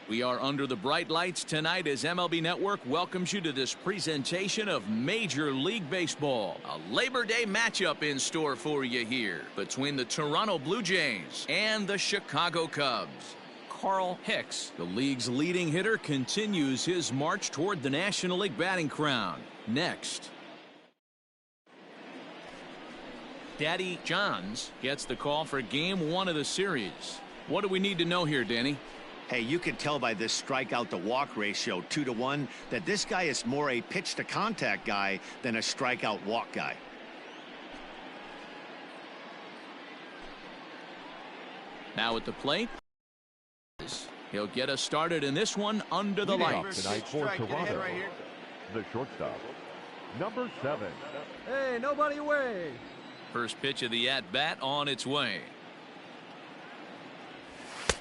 We are under the bright lights tonight as MLB Network welcomes you to this presentation of Major League Baseball. A Labor Day matchup in store for you here between the Toronto Blue Jays and the Chicago Cubs. Carl Hicks, the league's leading hitter, continues his march toward the National League batting crown. Next, Daddy Johns gets the call for Game 1 of the series. What do we need to know here, Danny? Hey, you can tell by this strikeout to walk ratio 2-to-1 that this guy is more a pitch to contact guy than a strikeout walk guy. Now at the plate, he'll get us started in this one under the lights. Tonight for Toronto, right, the shortstop, number 7. Hey, nobody away. First pitch of the at-bat on its way.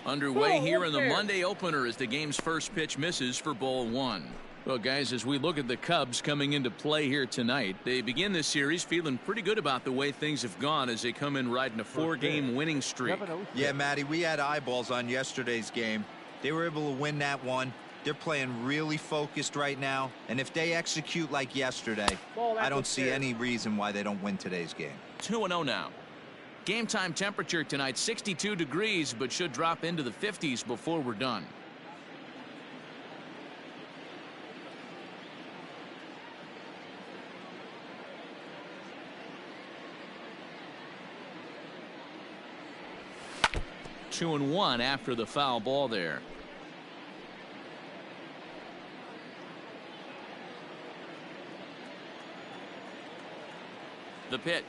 Underway here in the Monday opener as the game's first pitch misses for ball 1. Well, guys, as we look at the Cubs coming into play here tonight, they begin this series feeling pretty good about the way things have gone as they come in riding a 4-game winning streak. Yeah, Matty, we had eyeballs on yesterday's game. They were able to win that one. They're playing really focused right now, and if they execute like yesterday, I don't see any reason why they don't win today's game. 2-0 now. Game time temperature tonight 62 degrees, but should drop into the 50s before we're done. Two and one after the foul ball there. The pitch.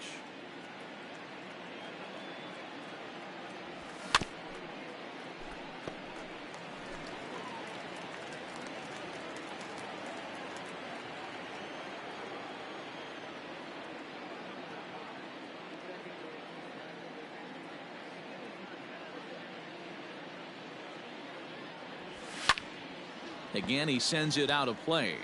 Again, he sends it out of play.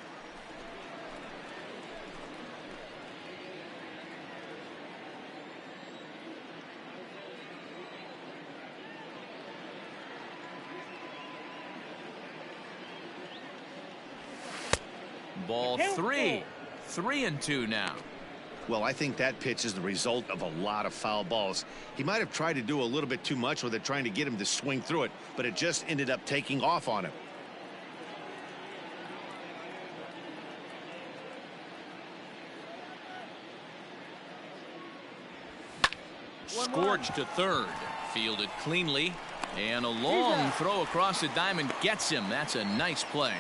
Ball 3. 3-2 now. Well, I think that pitch is the result of a lot of foul balls. He might have tried to do a little bit too much with it, trying to get him to swing through it, but it just ended up taking off on him. Scorched to third, fielded cleanly, and a long throw across the diamond gets him. That's a nice play.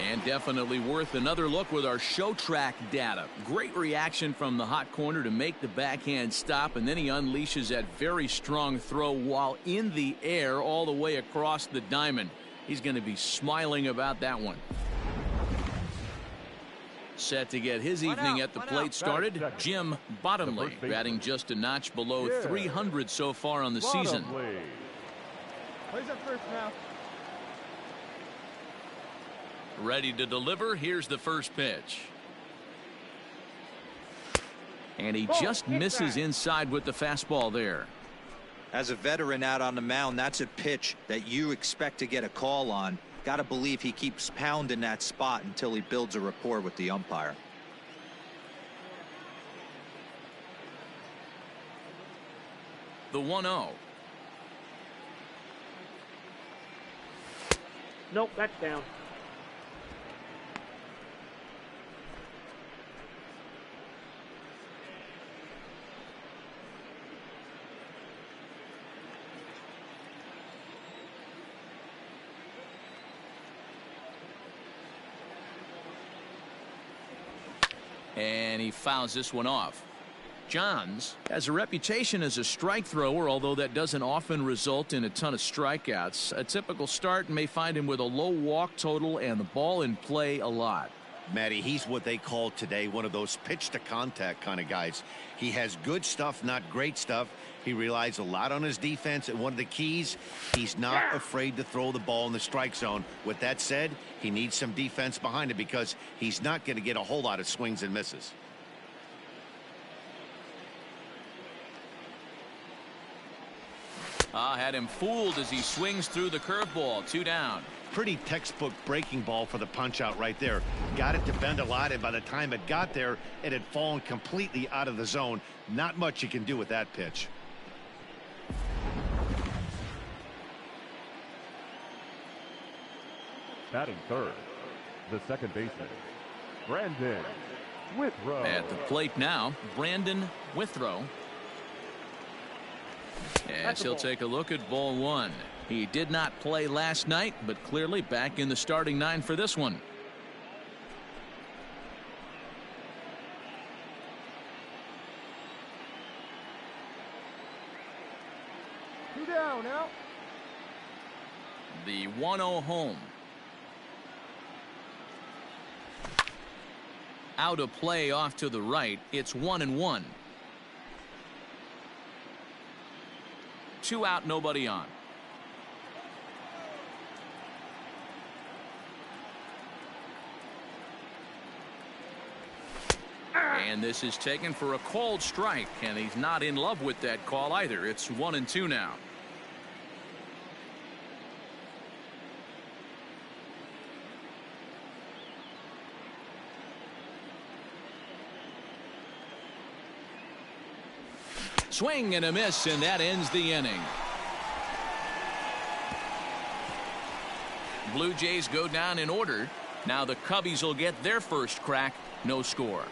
And definitely worth another look with our show track data. Great reaction from the hot corner to make the backhand stop, and then he unleashes that very strong throw while in the air all the way across the diamond. He's going to be smiling about that one. Set to get his evening at the plate started, Jim Bottomley, batting just a notch below 300 so far on the season. Plays up first now. Ready to deliver. Here's the first pitch. And he just misses inside with the fastball there. As a veteran out on the mound, that's a pitch that you expect to get a call on. Got to believe he keeps pounding that spot until he builds a rapport with the umpire. The 1-0. Nope, that's down. And he fouls this one off. Johns has a reputation as a strike thrower, although that doesn't often result in a ton of strikeouts. A typical start may find him with a low walk total and the ball in play a lot. Matty, he's what they call today one of those pitch to contact kind of guys. He has good stuff, not great stuff. He relies a lot on his defense, and one of the keys, he's not afraid to throw the ball in the strike zone. With that said, he needs some defense behind it because he's not going to get a whole lot of swings and misses. Had him fooled as he swings through the curveball. 2 down. Pretty textbook breaking ball for the punch out right there. Got it to bend a lot, and by the time it got there, it had fallen completely out of the zone. Not much you can do with that pitch. Batting third, the second baseman, Brandon Withrow. At the plate now, Brandon Withrow. As he'll take a look at ball 1. He did not play last night, but clearly back in the starting 9 for this one. Two down now. The 1-0 home. Out of play off to the right. It's 1-1. 2 out, nobody on. And this is taken for a called strike, and he's not in love with that call either. It's 1-2 now. Swing and a miss, and that ends the inning. Blue Jays go down in order. Now the Cubbies will get their first crack. No score.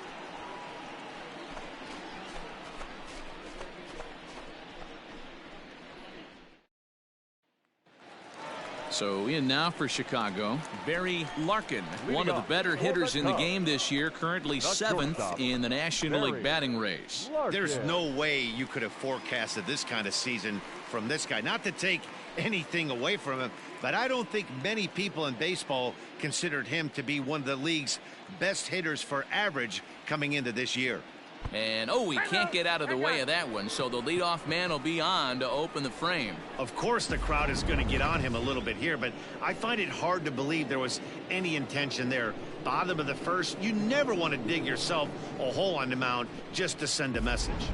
So in now for Chicago, Barry Larkin, one of the better hitters in the game this year, currently 7th in the National League batting race. There's no way you could have forecasted this kind of season from this guy. Not to take anything away from him, but I don't think many people in baseball considered him to be one of the league's best hitters for average coming into this year. And he can't get out of the way of that one, so the leadoff man will be on to open the frame. Of course the crowd is going to get on him a little bit here, but I find it hard to believe there was any intention there. Bottom of the first, you never want to dig yourself a hole on the mound just to send a message.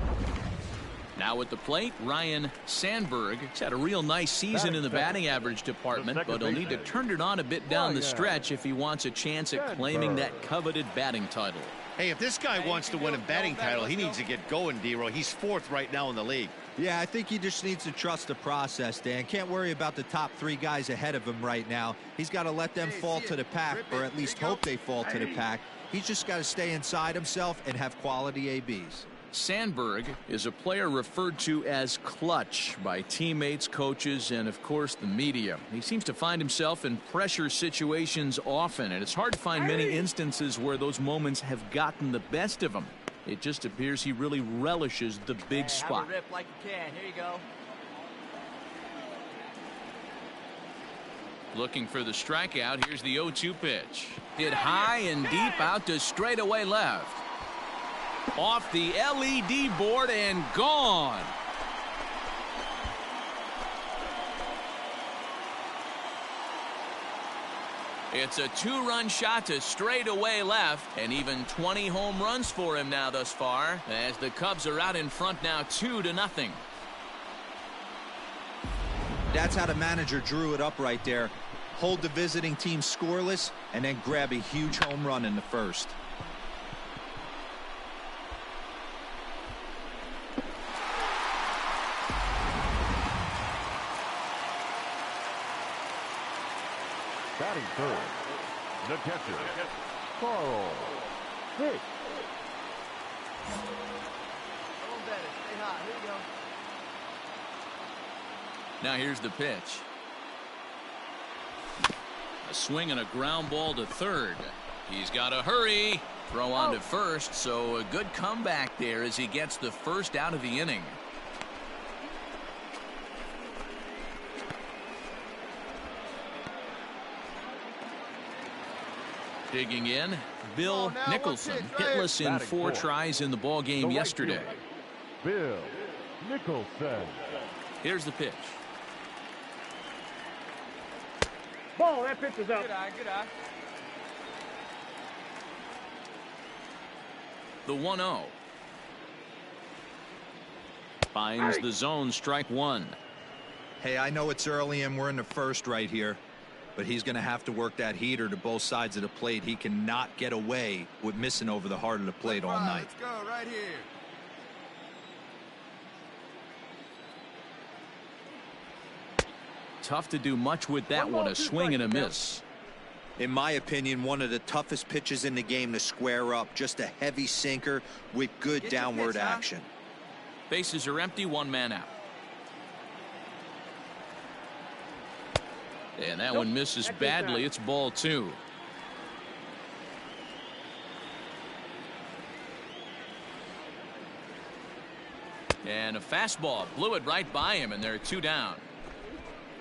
Now at the plate, Ryan Sandberg. He's had a real nice season in the batting average department, but he'll need to turn it on a bit down the stretch if he wants a chance at claiming that coveted batting title. Hey, if this guy wants to win a batting title, he needs to get going, D-Roy. He's 4th right now in the league. Yeah, I think he just needs to trust the process, Dan. Can't worry about the top 3 guys ahead of him right now. He's got to let them fall to the pack, or at least hope they fall to the pack. He's just got to stay inside himself and have quality ABs. Sandberg is a player referred to as clutch by teammates, coaches, and of course the media. He seems to find himself in pressure situations often, and it's hard to find many instances where those moments have gotten the best of him. It just appears he really relishes the big spot. Have a rip like you can. Here you go. Looking for the strikeout. Here's the 0-2 pitch. Hit high and deep out to straightaway left. Off the LED board and gone. It's a 2-run shot to straightaway left, and even 20 home runs for him now thus far, as the Cubs are out in front now 2-0. That's how the manager drew it up right there. Hold the visiting team scoreless and then grab a huge home run in the first. Batting third, the catcher, Carl Hicks. Come on, Dennis. Stay hot. Here you go. Now here's the pitch. A swing and a ground ball to third. He's got to hurry. Throw on to first, so a good comeback there as he gets the first out of the inning. Digging in, Bill Nicholson, hitless in 4 tries in the ball game yesterday. Bill Nicholson. Here's the pitch. Ball, that pitch is up. Good eye, good eye. The 1-0. Finds the zone, strike 1. Hey, I know it's early and we're in the first right here, but he's going to have to work that heater to both sides of the plate. He cannot get away with missing over the heart of the plate all night. Let's go right here. Tough to do much with that one. A swing and a miss. In my opinion, one of the toughest pitches in the game to square up. Just a heavy sinker with good downward action. Bases are empty, one man out. And that one misses badly. It's ball 2. And a fastball blew it right by him, and they're 2 down.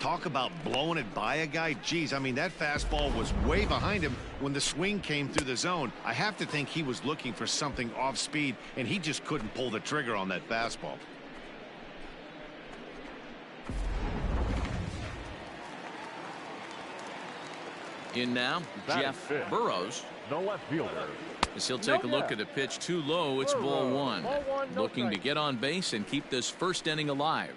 Talk about blowing it by a guy. Geez, I mean, that fastball was way behind him when the swing came through the zone. I have to think he was looking for something off speed, and he just couldn't pull the trigger on that fastball. In now, Jeff Burrows. The left fielder. As he'll take a look at a pitch too low. It's ball 1. Looking to get on base and keep this first inning alive.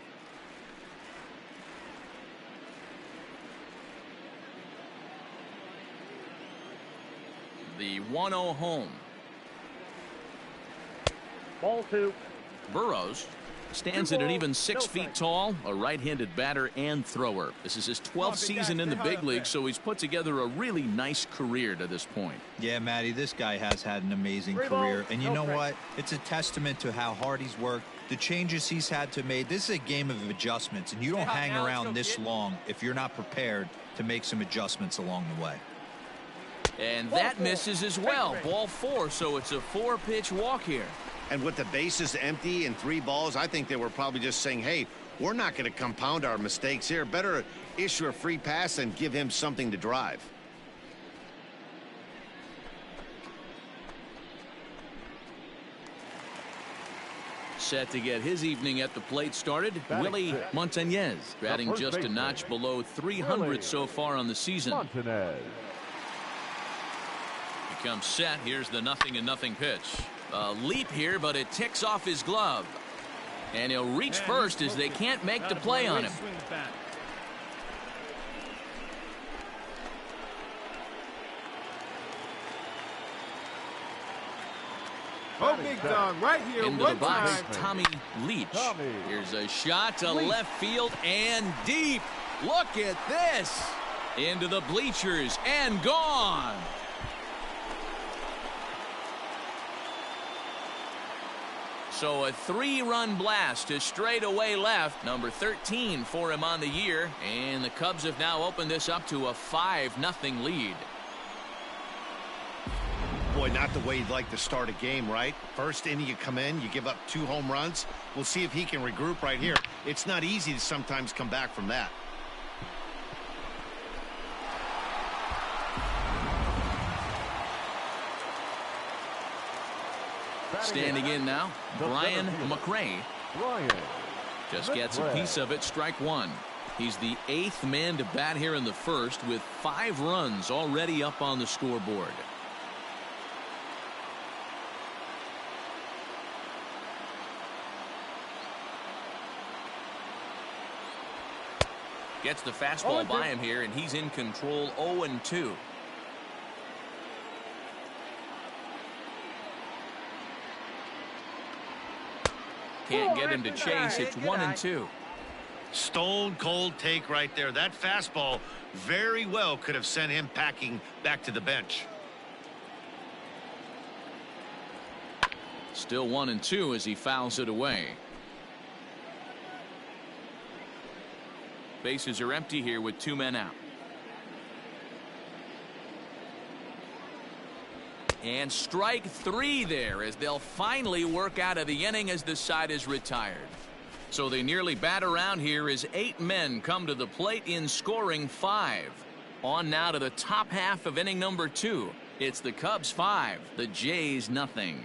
The 1-0 home. Ball 2. Burrows stands at an even 6 feet tall, a right-handed batter and thrower. This is his 12th season in the big league, so he's put together a really nice career to this point. Yeah, Matty, this guy has had an amazing career. And you know what? It's a testament to how hard he's worked, the changes he's had to make. This is a game of adjustments, and you don't hang around this long if you're not prepared to make some adjustments along the way. And that misses as well. Ball 4, so it's a 4-pitch walk here. And with the bases empty and 3 balls, I think they were probably just saying, hey, we're not going to compound our mistakes here. Better issue a free pass and give him something to drive. Set to get his evening at the plate started, Willie Montañez, batting just a notch below 300 so far on the season. Montañez. He comes set. Here's the 0-0 pitch. A leap here, but it ticks off his glove. And he'll reach first as they can't make the play on him. Oh, big dog, right here. Into the box, Tommy Leach. Here's a shot to left field and deep. Look at this. Into the bleachers and gone. So a 3-run blast to straightaway left. Number 13 for him on the year. And the Cubs have now opened this up to a 5-0 lead. Boy, not the way you'd like to start a game, right? First inning, you come in, you give up 2 home runs. We'll see if he can regroup right here. It's not easy to sometimes come back from that. Standing in now, Brian McRae. Just gets a piece of it, strike 1. He's the 8th man to bat here in the first with 5 runs already up on the scoreboard. Gets the fastball by him here, and he's in control. 0-2. Can't get him to chase. It's 1-2. Stone cold take right there. That fastball very well could have sent him packing back to the bench. Still 1-2 as he fouls it away. Bases are empty here with 2 men out. And strike 3 there as they'll finally work out of the inning as the side is retired. So they nearly bat around here as 8 men come to the plate in scoring 5. On now to the top half of inning number 2. It's the Cubs 5, the Jays nothing.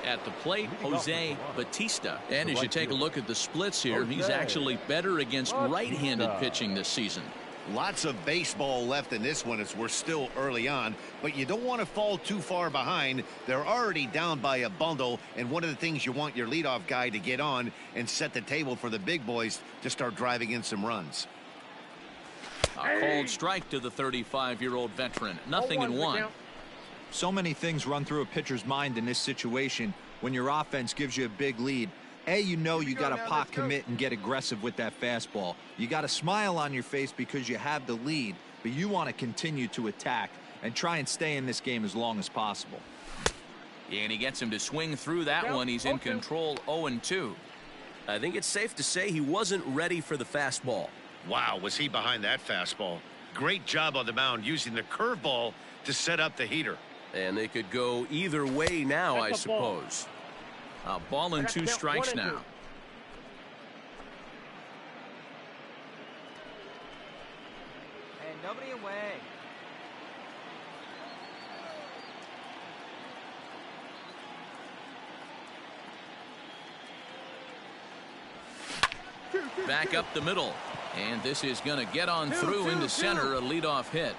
At the plate, Jose Batista. And as you take a look at the splits here, he's actually better against right-handed pitching this season. Lots of baseball left in this one as we're still early on, but you don't want to fall too far behind. They're already down by a bundle, and one of the things you want your leadoff guy to get on and set the table for the big boys to start driving in some runs. A called strike to the 35-year-old veteran. Nothing in one. So many things run through a pitcher's mind in this situation when your offense gives you a big lead. You know you got to pot commit and get aggressive with that fastball. You got a smile on your face because you have the lead, but you want to continue to attack and try and stay in this game as long as possible. And he gets him to swing through that one. He's in control, 0-2. I think it's safe to say he wasn't ready for the fastball. Wow, was he behind that fastball. Great job on the mound using the curveball to set up the heater. And they could go either way now, I suppose. A ball and 2 strikes now. And nobody away. Back up the middle. And this is going to get on through into center, a leadoff hit.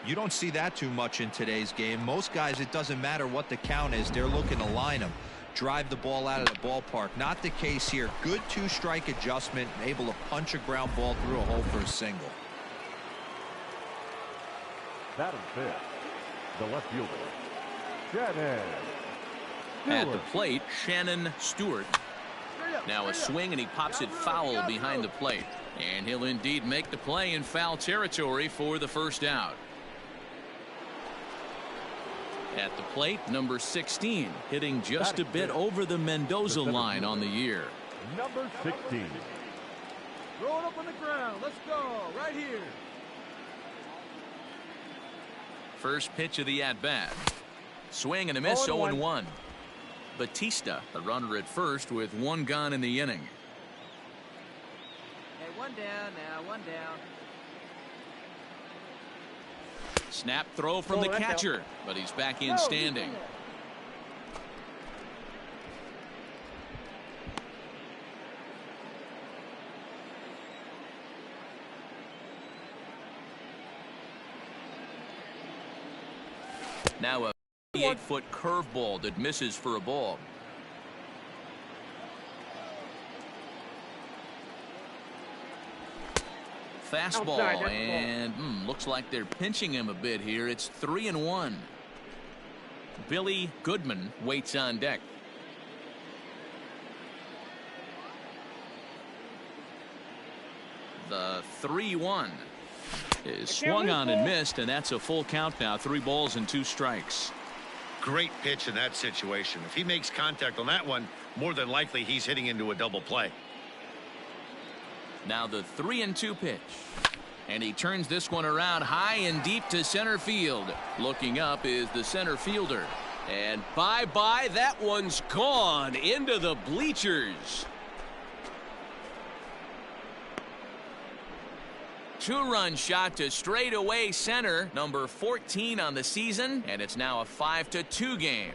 You don't see that too much in today's game. Most guys, it doesn't matter what the count is. They're looking to line them, drive the ball out of the ballpark. Not the case here. Good 2-strike adjustment, able to punch a ground ball through a hole for a single. Batting fifth, the left fielder, Shannon At the Stewart. plate, Shannon Stewart. Now a swing, and he pops it foul behind the plate. And he'll indeed make the play in foul territory for the first out. At the plate, number 16, hitting just a bit over the Mendoza line on the year. Number 16. Throw it up on the ground. Let's go. Right here. Oh, First pitch of the at-bat. Swing and a miss, 0-1. Batista, the runner at first with 1 gone in the inning. Hey, 1 down now, 1 down. Snap throw from the catcher, but he's back in standing. Now a 58-foot curveball that misses for a ball. Fastball, and looks like they're pinching him a bit here. It's 3-1. Billy Goodman waits on deck. The 3-1 is swung on and missed, and that's a full count now. 3 balls and 2 strikes. Great pitch in that situation. If he makes contact on that one, more than likely he's hitting into a double play. Now the 3-2 pitch. And he turns this one around high and deep to center field. Looking up is the center fielder. And bye-bye, that one's gone into the bleachers. 2-run shot to straightaway center, number 14 on the season, and it's now a 5-2 game.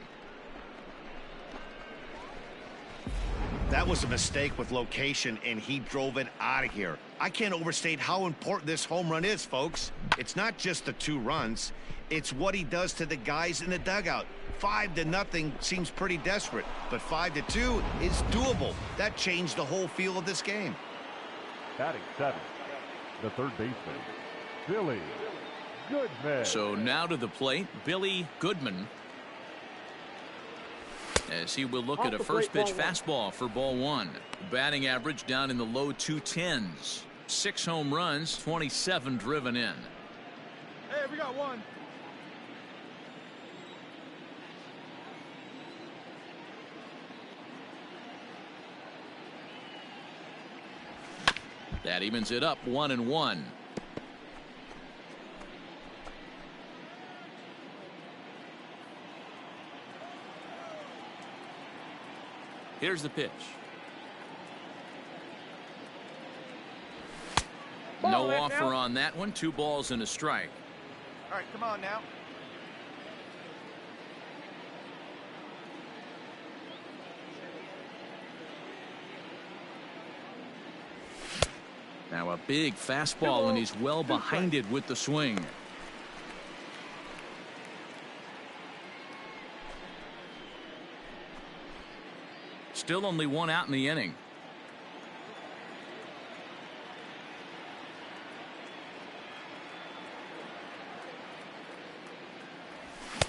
That was a mistake with location, and he drove it out of here. I can't overstate how important this home run is, folks. It's not just the 2 runs. It's what he does to the guys in the dugout. 5-0 seems pretty desperate, but 5-2 is doable. That changed the whole feel of this game. Batting seventh, the third baseman, Billy Goodman. So now to the plate, Billy Goodman, as he will look at a first pitch fastball for ball 1. Batting average down in the low 210s. 6 home runs, 27 driven in. Hey, we got 1. That evens it up, 1-1. Here's the pitch. No offer on that one. 2 balls and a strike. All right, come on now. Now a big fastball, and he's well behind it with the swing. Still only one out in the inning.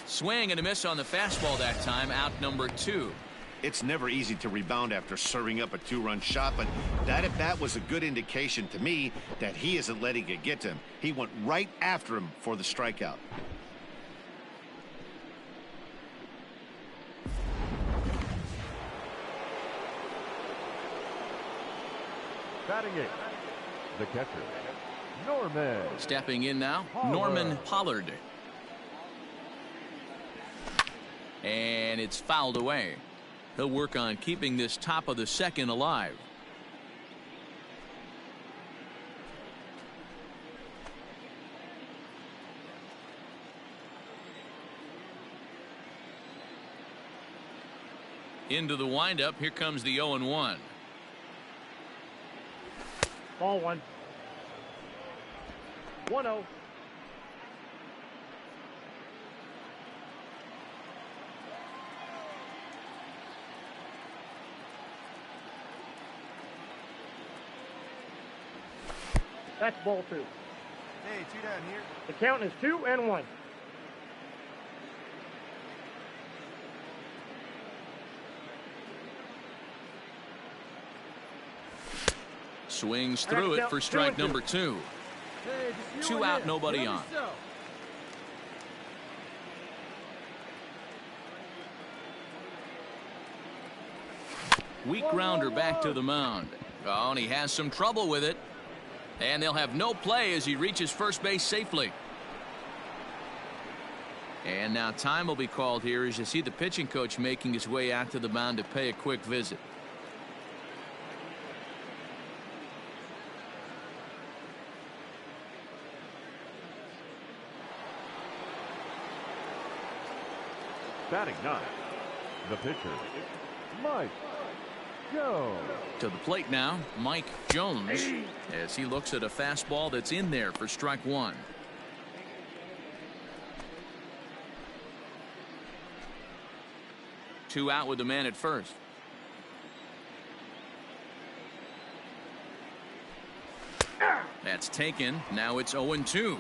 Swing and a miss on the fastball that time. Out number 2. It's never easy to rebound after serving up a 2-run shot, but that at bat was a good indication to me that he isn't letting it get to him. He went right after him for the strikeout. Batting 8, the catcher, Norman. Stepping in now, Pollard. Norman Pollard. And it's fouled away. He'll work on keeping this top of the second alive. Into the windup. Here comes the 0-1. Ball 1. 1-0. That's ball 2. Hey, 2 down here. The count is 2-1. Swings through it for strike number 2. Hey, just you 2 and out, him. nobody Help on. yourself. Weak grounder back to the mound. Oh, and he has some trouble with it. And they'll have no play as he reaches first base safely. And now time will be called here as you see the pitching coach making his way out to the mound to pay a quick visit. Batting 9, the pitcher, Mike Jones. To the plate now, Mike Jones, as he looks at a fastball that's in there for strike 1. Two out with the man at first. That's taken. Now it's 0-2.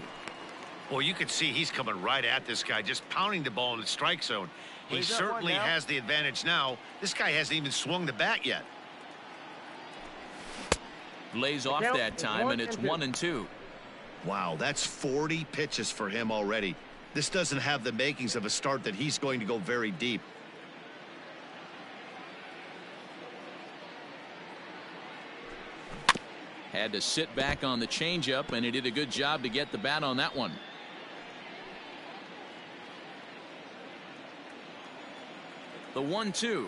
Well, you can see he's coming right at this guy, just pounding the ball in the strike zone. He He's up certainly 1 now. has the advantage now. This guy hasn't even swung the bat yet. Lays off count that is time, and it's 1-2. 1-2. Wow, that's 40 pitches for him already. This doesn't have the makings of a start that he's going to go very deep. Had to sit back on the changeup, and he did a good job to get the bat on that one. The 1-2.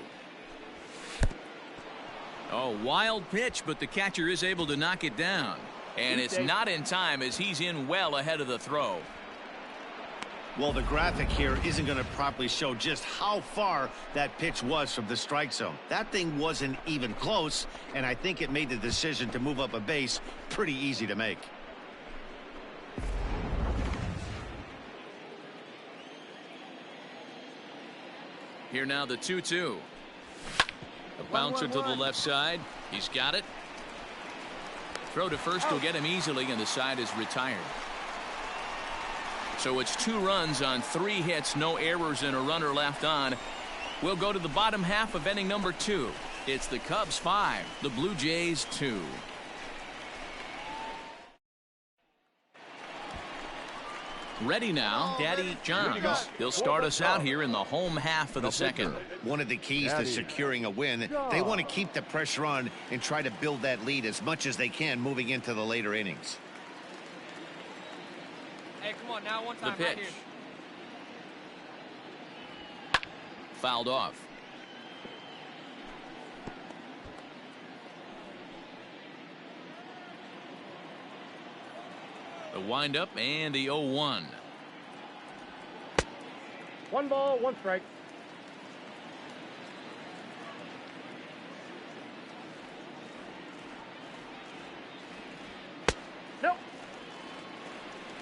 Oh, wild pitch, but the catcher is able to knock it down. And it's not in time as he's in well ahead of the throw. Well, the graphic here isn't going to properly show just how far that pitch was from the strike zone. That thing wasn't even close, and I think it made the decision to move up a base pretty easy to make. Here now the 2-2. A bouncer to the left side. He's got it. Throw to first will get him easily, and the side is retired. So it's 2 runs on 3 hits, no errors, and a runner left on. We'll go to the bottom half of inning number 2. It's the Cubs 5, the Blue Jays 2. Ready now, Daddy Johns. He'll start us out here in the home half of the second. One of the keys to securing a win, they want to keep the pressure on and try to build that lead as much as they can moving into the later innings. Hey, come on now, one The time right pitch. here. Fouled off. The windup and the 0-1. 1 ball, 1 strike.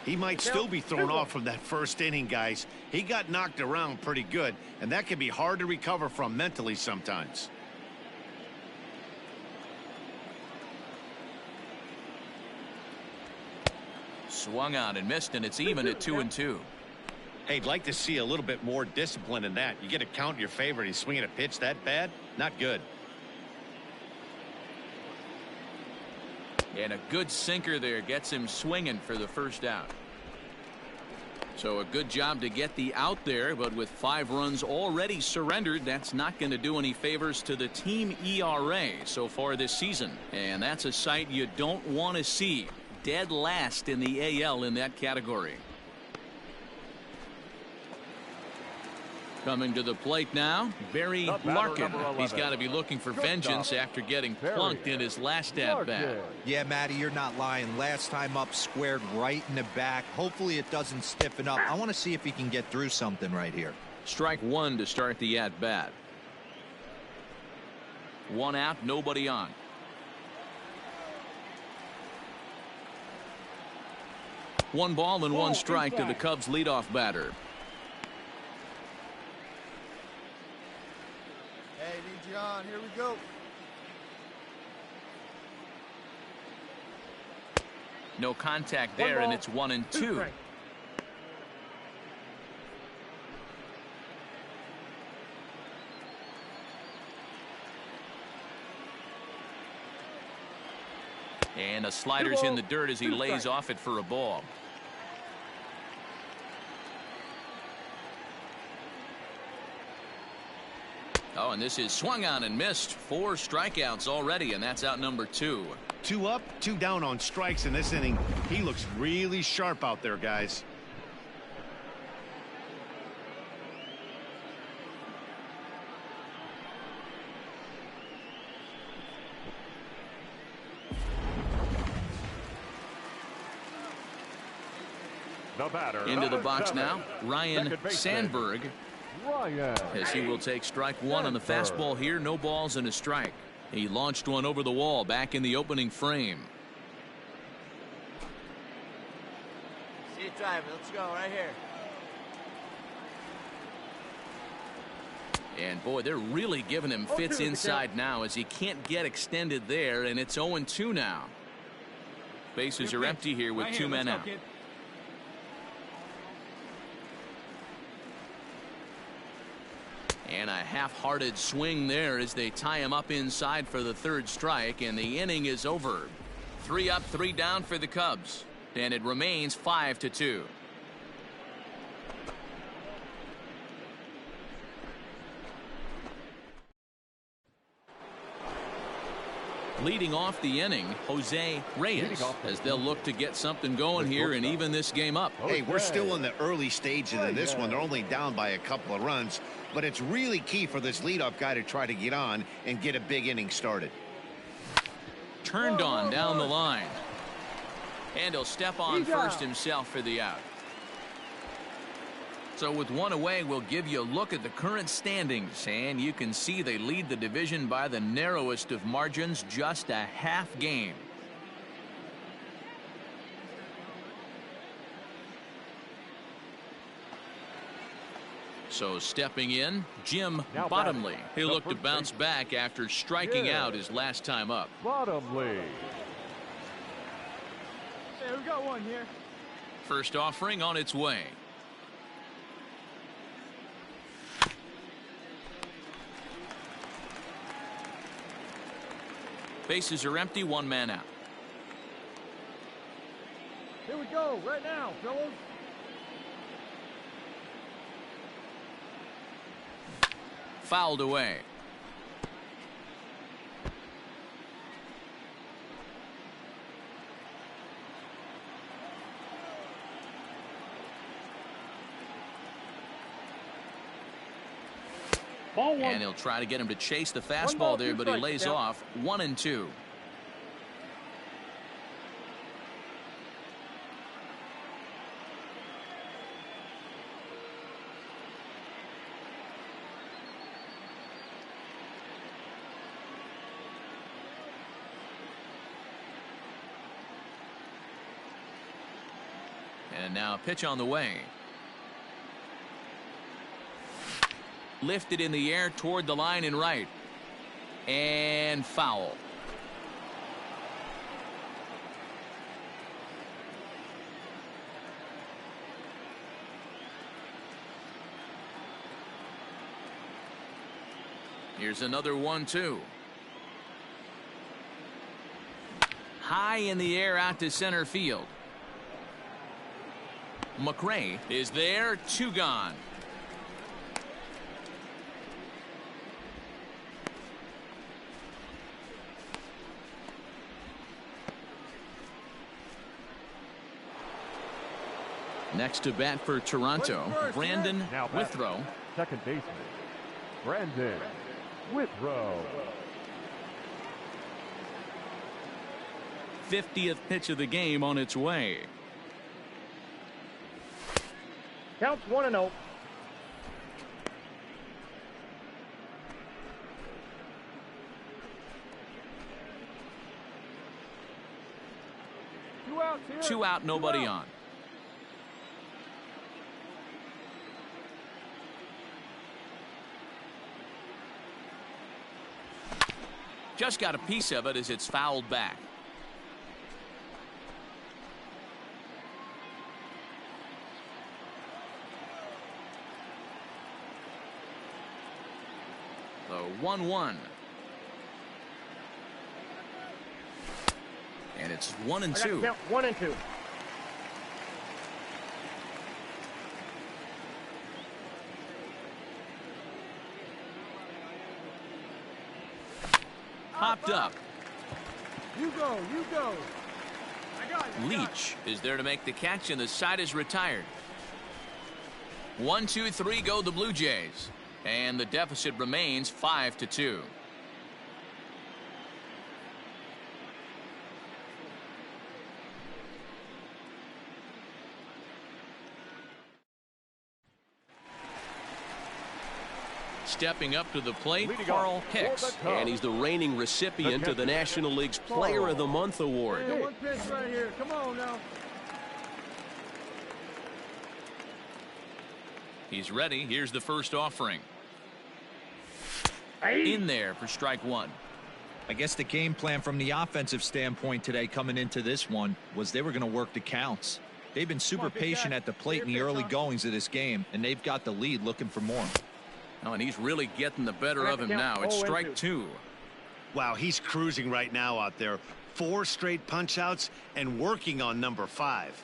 He might still be thrown off from that first inning, guys. He got knocked around pretty good, and that can be hard to recover from mentally sometimes. Swung on and missed, and it's even at 2-2. Hey, I'd like to see a little bit more discipline in that. You get a count in your favor, and he's swinging a pitch that bad? Not good. And a good sinker there gets him swinging for the first out. So a good job to get the out there, but with 5 runs already surrendered, that's not going to do any favors to the team ERA so far this season. And that's a sight you don't want to see. Dead last in the AL in that category. Coming to the plate now, Barry Larkin. He's got to be looking for vengeance after getting plunked in his last at-bat. Yeah, Matty, you're not lying. Last time up, squared right in the back. Hopefully it doesn't stiffen up. I want to see if he can get through something right here. Strike 1 to start the at-bat. 1 out, nobody on. One ball and 1 strike to the Cubs leadoff batter. Hey, need you on. Here we go. No contact there, and it's 1-2. And a slider's in the dirt as he lays off it for a ball. Oh, and this is swung on and missed. 4 strikeouts already, and that's out number 2. 2 up, 2 down on strikes in this inning. He looks really sharp out there, guys. The batter, into the box 7, now, Ryan Sandberg, as he will take strike 1 on the fastball here. No balls and a strike. He launched one over the wall back in the opening frame. See it driving. Let's go right here. And boy, they're really giving him fits inside now as he can't get extended there, and it's 0-2 now. Bases are empty here with 2 men out. And a half-hearted swing there as they tie him up inside for the 3rd strike, and the inning is over. 3 up, 3 down for the Cubs, and it remains 5-2. Leading off the inning, Jose Reyes, as they'll look to get something going here and even this game up. Hey, we're still in the early stages of this one. They're only down by a couple of runs, but it's really key for this leadoff guy to try to get on and get a big inning started. Turned on down the line, and he'll step on first himself for the out. So with 1 away, we'll give you a look at the current standings, and you can see they lead the division by the narrowest of margins, just a half game. So stepping in, Jim Bottomley. He'll look to bounce back after striking out his last time up. Bottomley. Hey, we got one here. First offering on its way. Bases are empty, 1 man out. Here we go, right now, fellas. Fouled away. Ball 1. And he'll try to get him to chase the fastball there, but he lays off 1-2. And now a pitch on the way. Lifted in the air toward the line and right. And foul. Here's another 1-2. High in the air out to center field. McRae is there, 2 gone. Next to bat for Toronto, Brandon Withrow. Second baseman, Brandon Withrow. 50th pitch of the game on its way. Counts 1-0. Two outs here. 2 out, nobody on. Just got a piece of it as it's fouled back. The 1-1. And it's 1-2. Count 1-2. Popped up. You go, you go. I got it. Leach is there to make the catch, and the side is retired. 1, 2, 3 go the Blue Jays. And the deficit remains 5-2. Stepping up to the plate, Carl Hicks. And he's the reigning recipient of the National League's Player of the Month award. Hey, one pitch right here. Come on now. He's ready. Here's the first offering. In there for strike 1. I guess the game plan from the offensive standpoint today coming into this one was they were going to work the counts. They've been super patient at the plate in the early goings of this game, and they've got the lead looking for more. Oh, and he's really getting the better of him now. It's strike 2. Wow, he's cruising right now out there. 4 straight punch outs and working on number 5.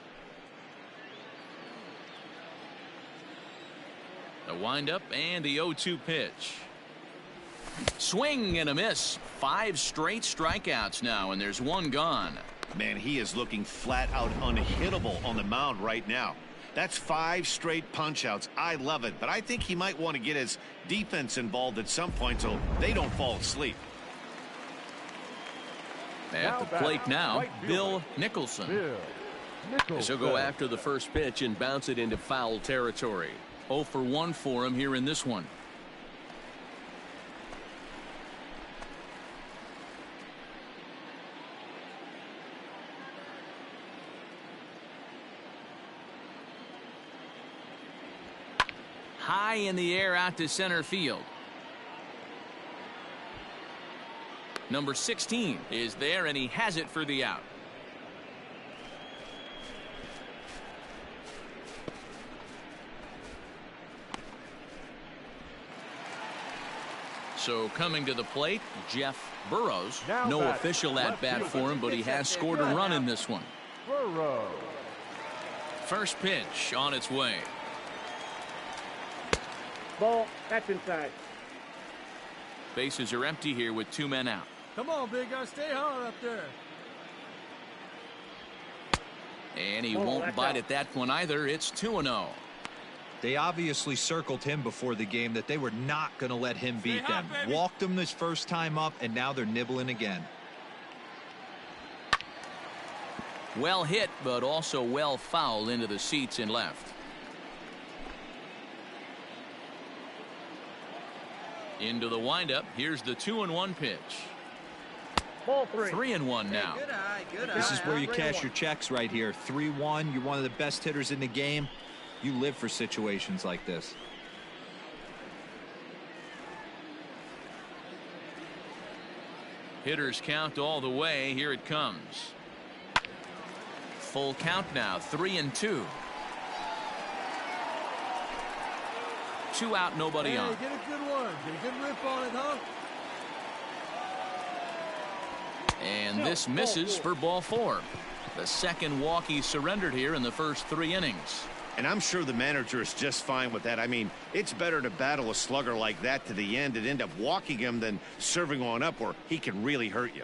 The windup and the 0-2 pitch. Swing and a miss. 5 straight strikeouts now, and there's 1 gone. Man, he is looking flat out unhittable on the mound right now. That's 5 straight punch outs. I love it, but I think he might want to get his defense involved at some point so they don't fall asleep. At the plate now, Bill Nicholson. He'll go after the first pitch and bounce it into foul territory. 0 for 1 for him here in this one. High in the air out to center field. Number 16 is there, and he has it for the out. So coming to the plate, Jeff Burrows. No official at bat for him, but he has scored a run in this one. Burrows. First pitch on its way. Ball. That's inside. Bases are empty here with 2 men out. Come on, big guy. Stay hard up there. And he won't bite at that one either. It's 2-0. They obviously circled him before the game that they were not going to let him beat them. Walked him this first time up, and now they're nibbling again. Well hit, but also well fouled into the seats and left. Into the windup. Here's the 2-1 pitch. Ball 3. 3-1 now. Good eye, good eye. This is where you 3-1. cash your checks right here. 3-1. You're one of the best hitters in the game. You live for situations like this. Hitters count all the way. Here it comes. Full count now. 3-2. 2 out, nobody Hey, on. get a good one. Get a good rip on it, huh? And this misses for ball 4. The second walk he surrendered here in the first 3 innings. And I'm sure the manager is just fine with that. I mean, it's better to battle a slugger like that to the end and end up walking him than serving on up where he can really hurt you.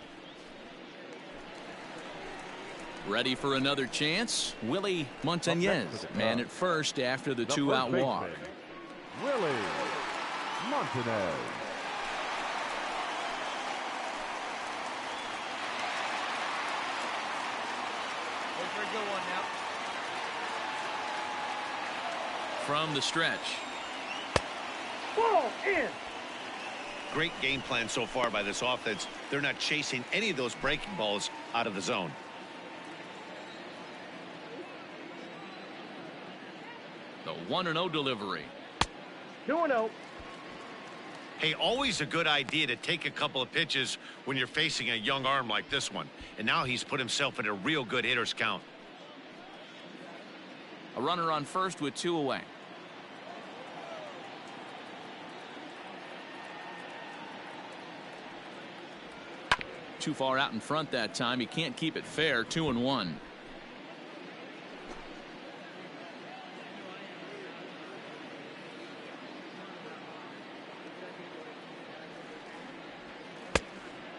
Ready for another chance? Willie Montañez, man at first after the 2-out walk. Willie Montañez. Wait for a good one now. From the stretch. Ball in. Great game plan so far by this offense. They're not chasing any of those breaking balls out of the zone. The 1-0 delivery. 2-0. Hey, always a good idea to take a couple of pitches when you're facing a young arm like this one. And now he's put himself in a real good hitter's count. A runner on first with 2 away. Too far out in front that time. He can't keep it fair. 2-1.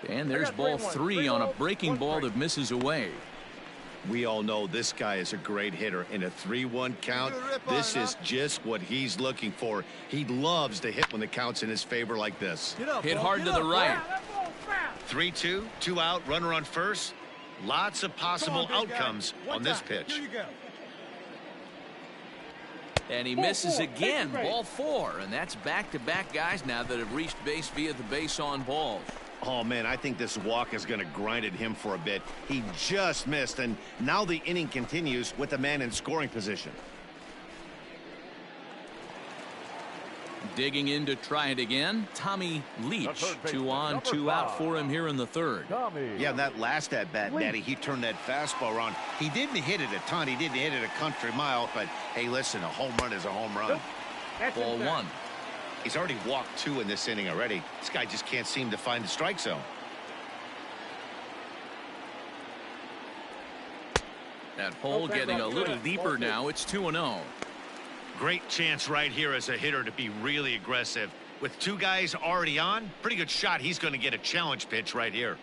And there's ball 3 on a breaking ball that misses away. We all know this guy is a great hitter. In a 3-1 count, this is just what he's looking for. He loves to hit when the count's in his favor like this. Hit hard to the right. 3-2, 2 out, runner on first. Lots of possible outcomes on this pitch. Here you go. And he misses again. Ball 4. And that's back-to-back guys now that have reached base via the base on balls. Oh, man, I think this walk is going to grind at him for a bit. He just missed, and now the inning continues with a man in scoring position. Digging in to try it again. Tommy Leach. 2 on, 2 out for him here in the 3rd. Yeah, that last at-bat, Natty, he turned that fastball around. He didn't hit it a ton. He didn't hit it a country mile, but, hey, listen, a home run is a home run. Ball 1. He's already walked 2 in this inning already. This guy just can't seem to find the strike zone. That hole getting a little deeper now. It's 2-0. Great chance right here as a hitter to be really aggressive. With 2 guys already on, pretty good shot. He's going to get a challenge pitch right here.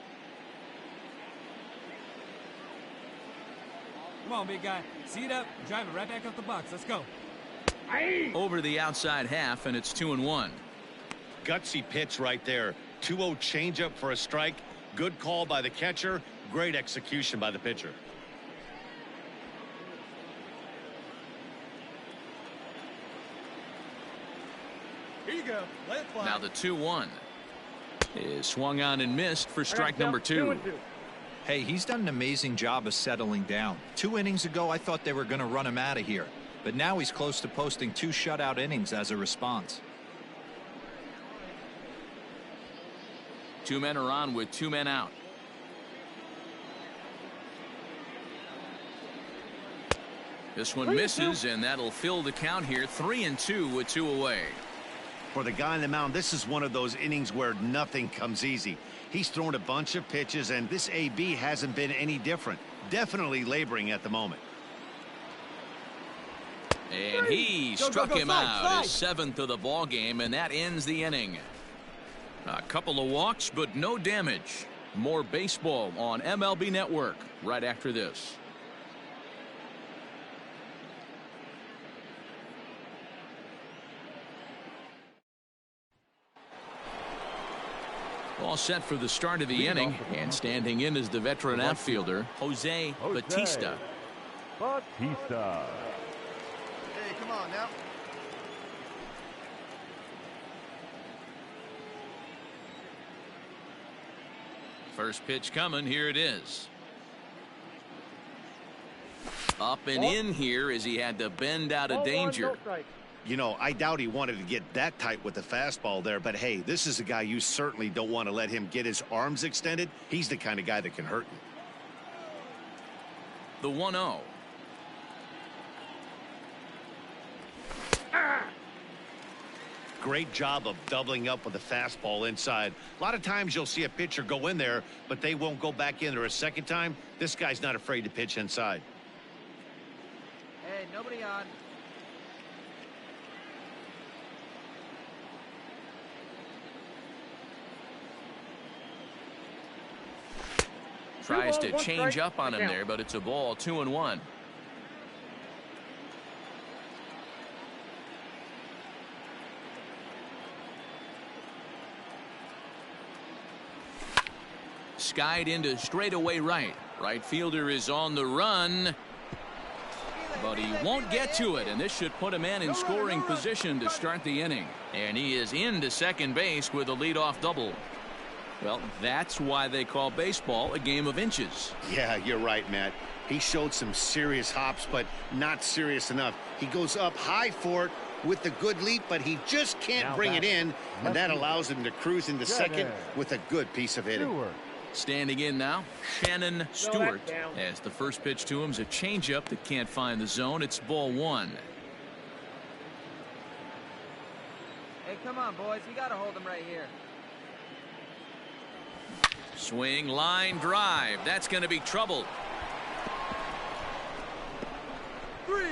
Come on, big guy. See it up. Drive it right back up the box. Let's go. Over the outside half, and it's 2-1. Gutsy pitch right there. 2-0 changeup for a strike. Good call by the catcher. Great execution by the pitcher. Here you go. Let it fly. Now the 2-1 is swung on and missed for strike number 2. Hey, he's done an amazing job of settling down. 2 innings ago, I thought they were going to run him out of here. But now he's close to posting 2 shutout innings as a response. 2 men are on with 2 men out. This one misses, and that'll fill the count here. 3-2 with 2 away. For the guy on the mound, this is one of those innings where nothing comes easy. He's thrown a bunch of pitches, and this AB hasn't been any different. Definitely laboring at the moment. And he struck him out, his 7th of the ball game, and that ends the inning. A couple of walks, but no damage. More baseball on MLB Network right after this. All set for the start of the inning, and standing in is the veteran outfielder, Jose Bautista. Bautista. Hey, come on now. First pitch coming. Here it is. Up and in here as he had to bend out of danger. You know, I doubt he wanted to get that tight with the fastball there, but hey, this is a guy you certainly don't want to let him get his arms extended. He's the kind of guy that can hurt you. The 1-0. Great job of doubling up with the fastball inside. A lot of times you'll see a pitcher go in there, but they won't go back in there a second time. This guy's not afraid to pitch inside. Hey, nobody on. Tries to change up on him there, but it's a ball. 2-1. Skied into straightaway right. Right fielder is on the run, but he won't get to it, and this should put a man in scoring position to start the inning. And he is into second base with a leadoff double. Well, that's why they call baseball a game of inches. Yeah, you're right, Matt. He showed some serious hops, but not serious enough. He goes up high for it with the good leap, but he just can't bring it in, and that allows him to cruise into second with a good piece of hitting. Standing in now, Shannon Stewart, as the first pitch to him is a changeup that can't find the zone. It's ball 1. Hey, come on, boys. You got to hold him right here. Swing, line, drive. That's going to be trouble. 3.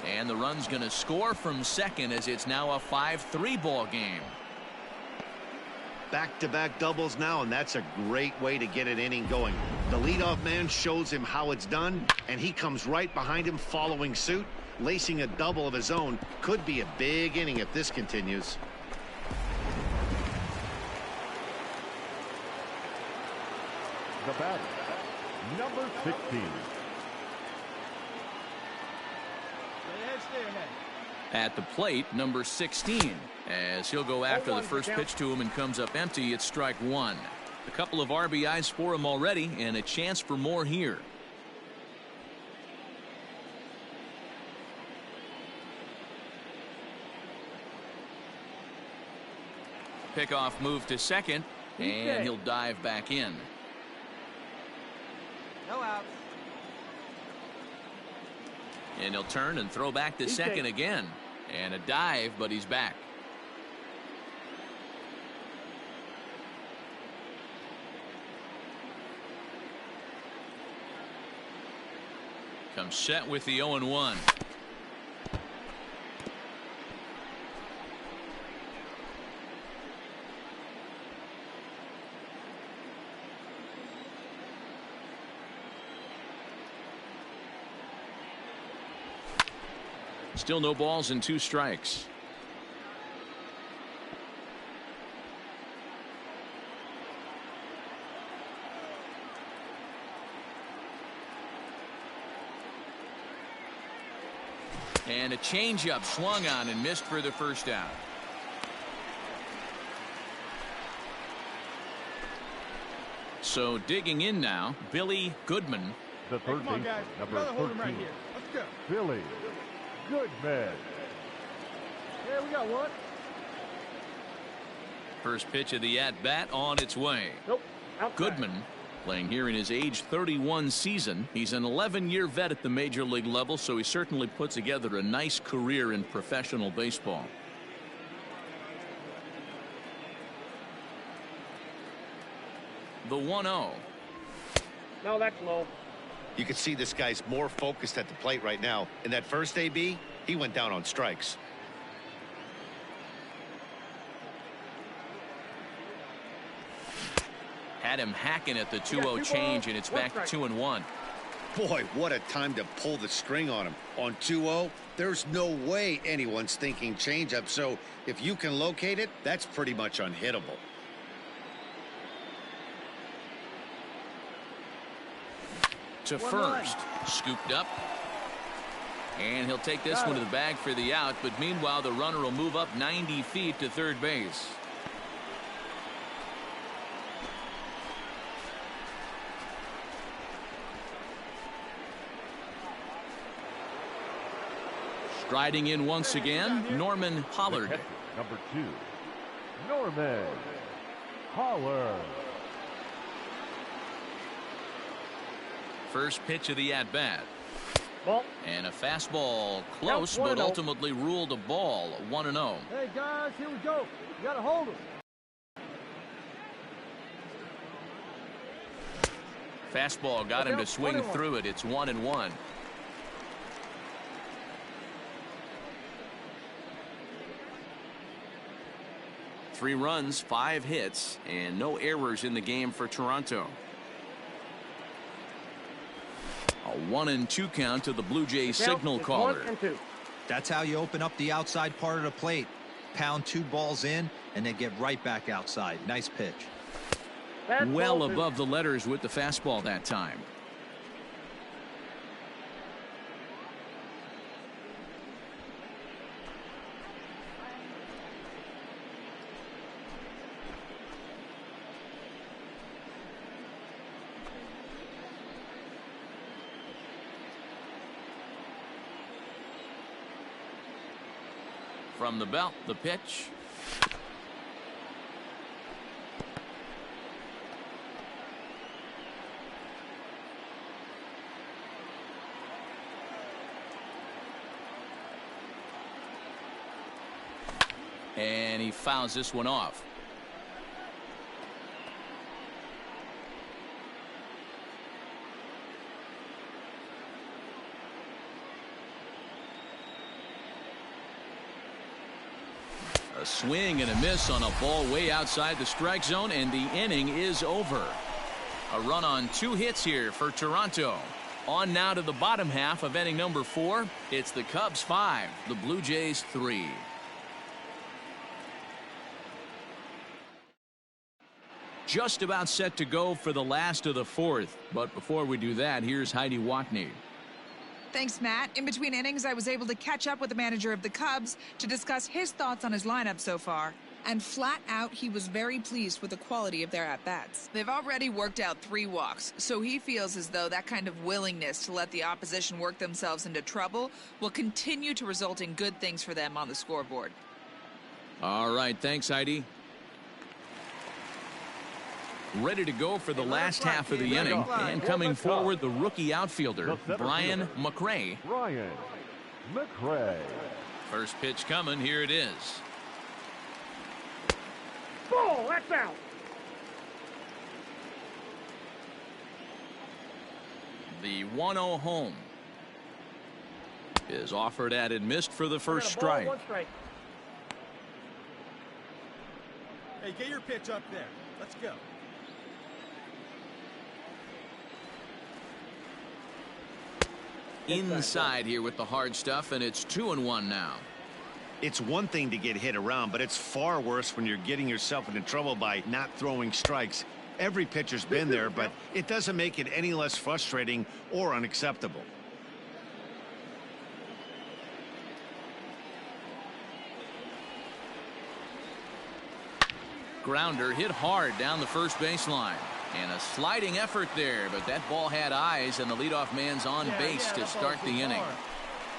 And the run's going to score from second as it's now a 5-3 ball game. Back-to-back doubles now, and that's a great way to get an inning going. The leadoff man shows him how it's done, and he comes right behind him following suit, lacing a double of his own. Could be a big inning if this continues. The batter, number 16. Stay ahead. At the plate, number 16, as he'll go after the first pitch to him and comes up empty. It's strike 1. A couple of RBIs for him already, and a chance for more here. Pickoff move to second, and he'll dive back in. No outs. And he'll turn and throw back to second again. And a dive, but he's back. Comes set with the 0-1. Still no balls and 2 strikes. And a changeup swung on and missed for the first out. So digging in now, Billy Goodman. The third baseman, number 13. Right here. Let's go. Billy Goodman. Here we got one. First pitch of the at-bat on its way. Nope. Outside. Goodman playing here in his age 31 season. He's an 11-year vet at the major league level, so he certainly put together a nice career in professional baseball. The 1-0. No, that's low. You can see this guy's more focused at the plate right now. In that first AB, he went down on strikes. Had him hacking at the 2-0 change, and it's back to 2-1. Boy, what a time to pull the string on him. On 2-0, there's no way anyone's thinking changeup, so if you can locate it, that's pretty much unhittable. To first, scooped up, and he'll take this one to the bag for the out, but meanwhile the runner will move up 90 feet to third base. Striding in once again, Norman Pollard. Catcher, number 2, Norman Pollard. First pitch of the at-bat. Ball. And a fastball close, but ultimately ruled a ball. 1-0. Hey, guys, here we go. You got to hold him. Fastball got him to swing through it. It's 1-1. Three runs, 5 hits, and no errors in the game for Toronto. A 1-2 count to the Blue Jays signal caller. 1-2. That's how you open up the outside part of the plate. Pound 2 balls in, and then get right back outside. Nice pitch. Well above the letters with the fastball that time. From the belt, the pitch. And he fouls this one off. A swing and a miss on a ball way outside the strike zone, and the inning is over. A run on 2 hits here for Toronto. On now to the bottom half of inning number 4. It's the Cubs 5, the Blue Jays 3. Just about set to go for the last of the 4th. But before we do that, here's Heidi Watney. Thanks, Matt. In between innings, I was able to catch up with the manager of the Cubs to discuss his thoughts on his lineup so far. And flat out, he was very pleased with the quality of their at-bats. They've already worked out 3 walks, so he feels as though that kind of willingness to let the opposition work themselves into trouble will continue to result in good things for them on the scoreboard. All right, thanks, Heidi. Ready to go for the last half of the inning, and coming forward, the rookie outfielder, Brian McRae. Brian McRae. First pitch coming, here it is. Ball, that's out. The 1-0 home is offered at and missed for the first strike. 1 strike. Hey, get your pitch up there. Let's go. Inside here with the hard stuff, and it's 2-1 now. It's one thing to get hit around, but it's far worse when you're getting yourself into trouble by not throwing strikes. Every pitcher's been there, but it doesn't make it any less frustrating or unacceptable. Grounder hit hard down the first baseline. And a sliding effort there, but that ball had eyes, and the leadoff man's on base to start the inning.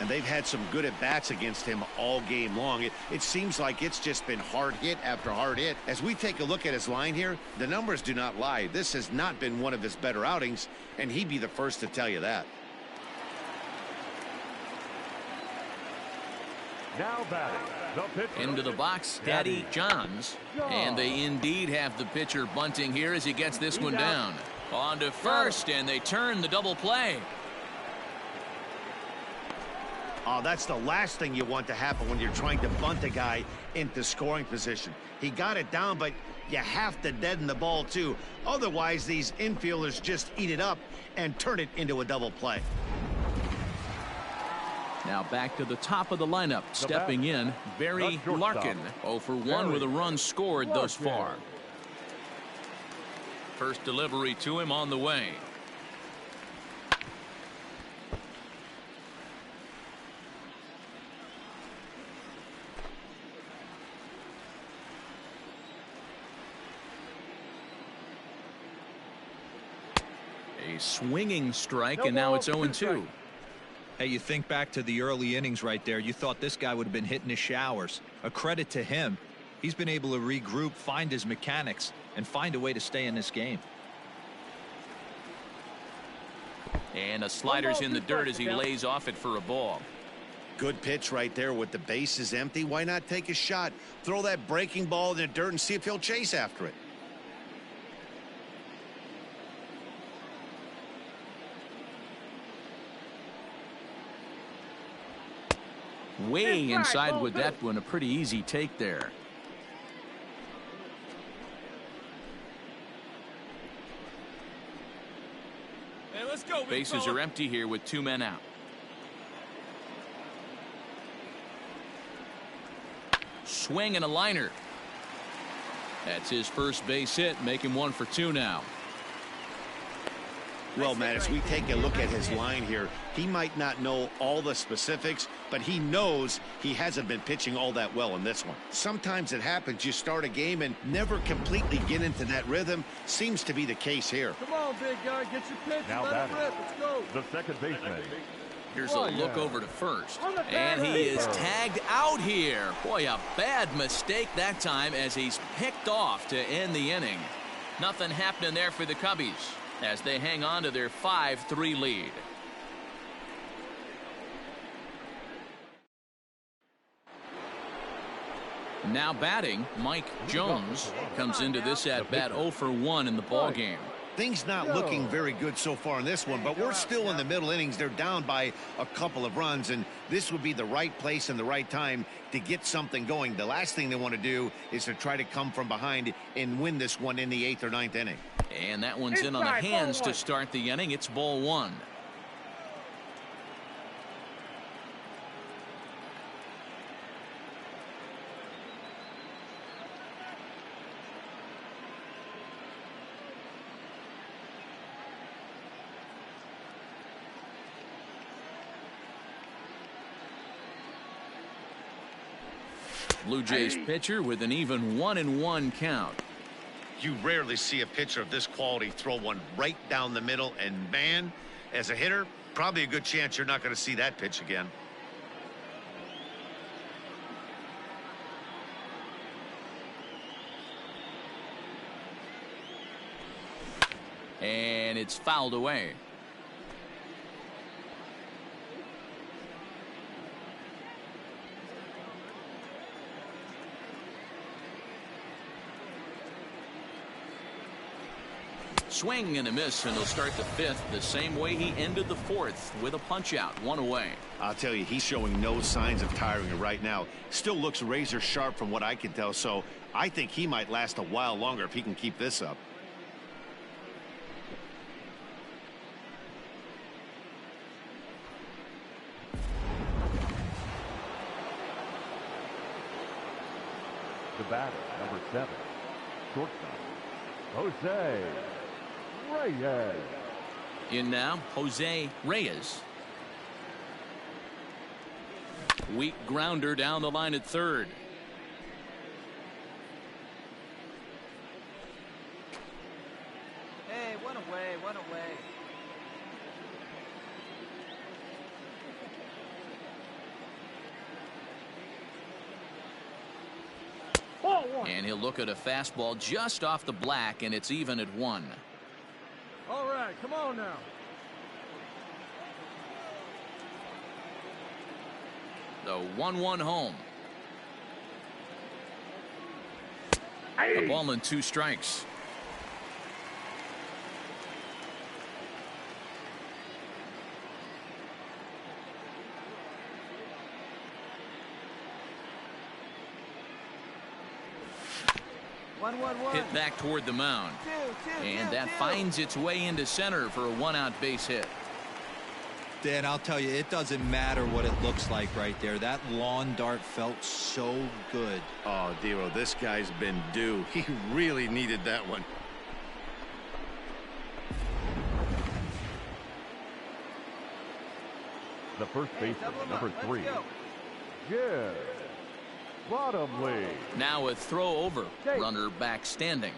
And they've had some good at-bats against him all game long. It seems like it's just been hard hit after hard hit. As we take a look at his line here, the numbers do not lie. This has not been one of his better outings, and he'd be the first to tell you that. Now batting, the pitcher. Into the box, Daddy Johns. And they indeed have the pitcher bunting here as he gets this one down. On to first, and they turn the double play. Oh, that's the last thing you want to happen when you're trying to bunt a guy into scoring position. He got it down, but you have to deaden the ball too. Otherwise, these infielders just eat it up and turn it into a double play. Now back to the top of the lineup. Stepping in, Barry Larkin. 0 for 1 with a run scored thus far. First delivery to him on the way. A swinging strike, and now it's 0-2. Hey, you think back to the early innings right there. You thought this guy would have been hitting his showers. A credit to him. He's been able to regroup, find his mechanics, and find a way to stay in this game. And a slider's in the dirt as he lays off it for a ball. Good pitch right there with the bases empty. Why not take a shot? Throw that breaking ball in the dirt and see if he'll chase after it. Way inside with that one. A pretty easy take there. Hey, let's go. Bases are empty here with 2 men out. Swing and a liner. That's his first base hit. Make him 1 for 2 now. Well, Matt, as we take a look at his line here, he might not know all the specifics, but he knows he hasn't been pitching all that well in this one. Sometimes it happens. You start a game and never completely get into that rhythm. Seems to be the case here. Come on, big guy. Get your pitch Now and let it batting, rip. Let's go. the second baseman. Here's a look over to first. And he is tagged out here. Boy, a bad mistake that time as he's picked off to end the inning. Nothing happening there for the Cubbies as they hang on to their 5-3 lead. Now batting, Mike Jones comes into this at bat 0 for 1 in the ball game. Things not looking very good so far in this one, but we're still in the middle innings. They're down by a couple of runs, and this would be the right place and the right time to get something going. The last thing they want to do is to try to come from behind and win this one in the 8th or 9th inning. And that one's in on the hands to start the inning. It's ball 1. Blue Jays pitcher with an even 1-1 count. You rarely see a pitcher of this quality throw one right down the middle, and man, as a hitter, probably a good chance you're not going to see that pitch again. And it's fouled away. Swing and a miss, and he'll start the 5th the same way he ended the 4th with a punch out, 1 away. I'll tell you, he's showing no signs of tiring right now. Still looks razor sharp from what I can tell, so I think he might last a while longer if he can keep this up. The batter, number 7, shortstop, Jose Reyes. In now, Jose Reyes. Weak grounder down the line at 3rd. Hey, one away, one away. And he'll look at a fastball just off the black, and it's even at 1. All right, come on now. The 1-1 home. A ball and 2 strikes. Hit back toward the mound. And that finds its way into center for a 1-out base hit. Dan, I'll tell you, it doesn't matter what it looks like right there. That lawn dart felt so good. Oh, Dero, this guy's been due. He really needed that one. The first baseman, number 3, Jim Bottomley. Now a throw over. Runner back standing.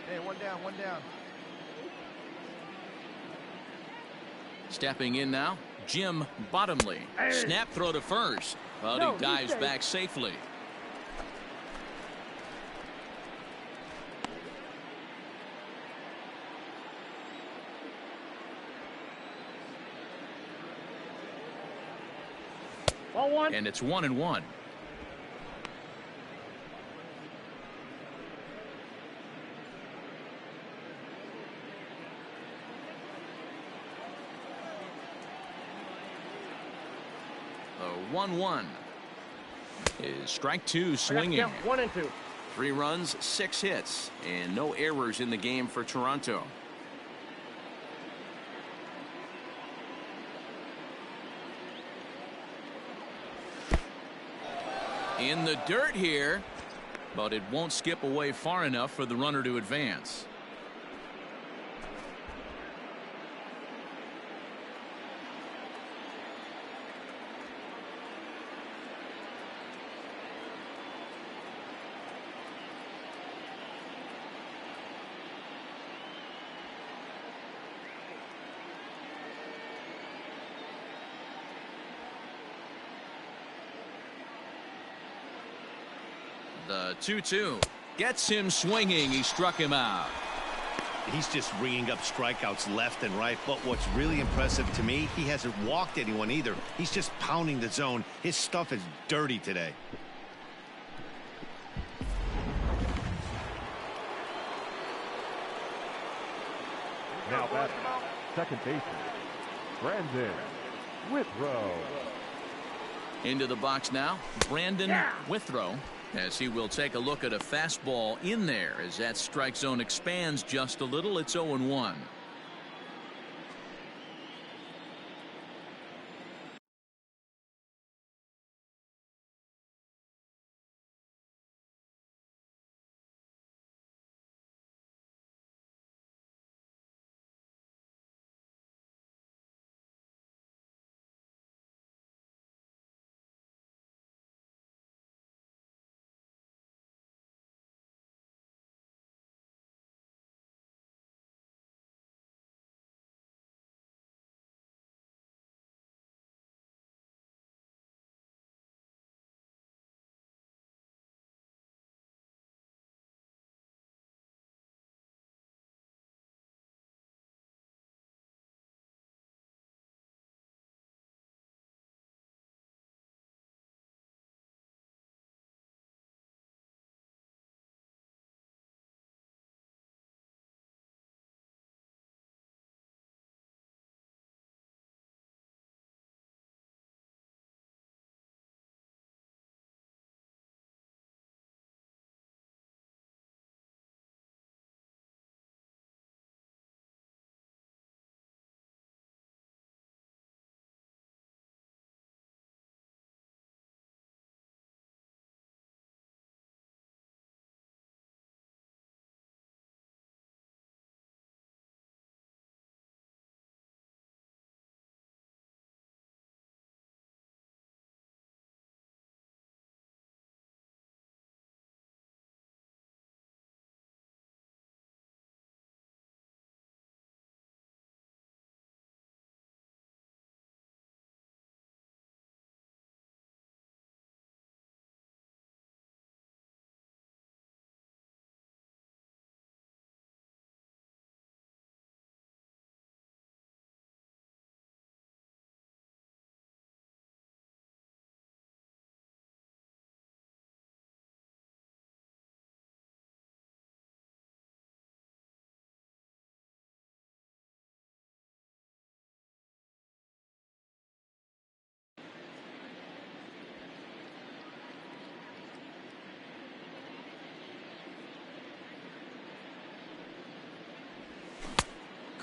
Hey, one down, one down. Stepping in now, Jim Bottomley. Snap throw to first, but he dives back safely. Ball one. And it's 1-1. The 1-1 is strike two swinging. 1 and 2. 3 runs, 6 hits, and no errors in the game for Toronto. In the dirt here, but it won't skip away far enough for the runner to advance. The 2-2 gets him swinging. He struck him out. He's just ringing up strikeouts left and right. But what's really impressive to me, he hasn't walked anyone either. He's just pounding the zone. His stuff is dirty today. Now batting, second baseman, Brandon Withrow. Into the box now, Brandon Withrow, as he will take a look at a fastball in there as that strike zone expands just a little. It's 0-1.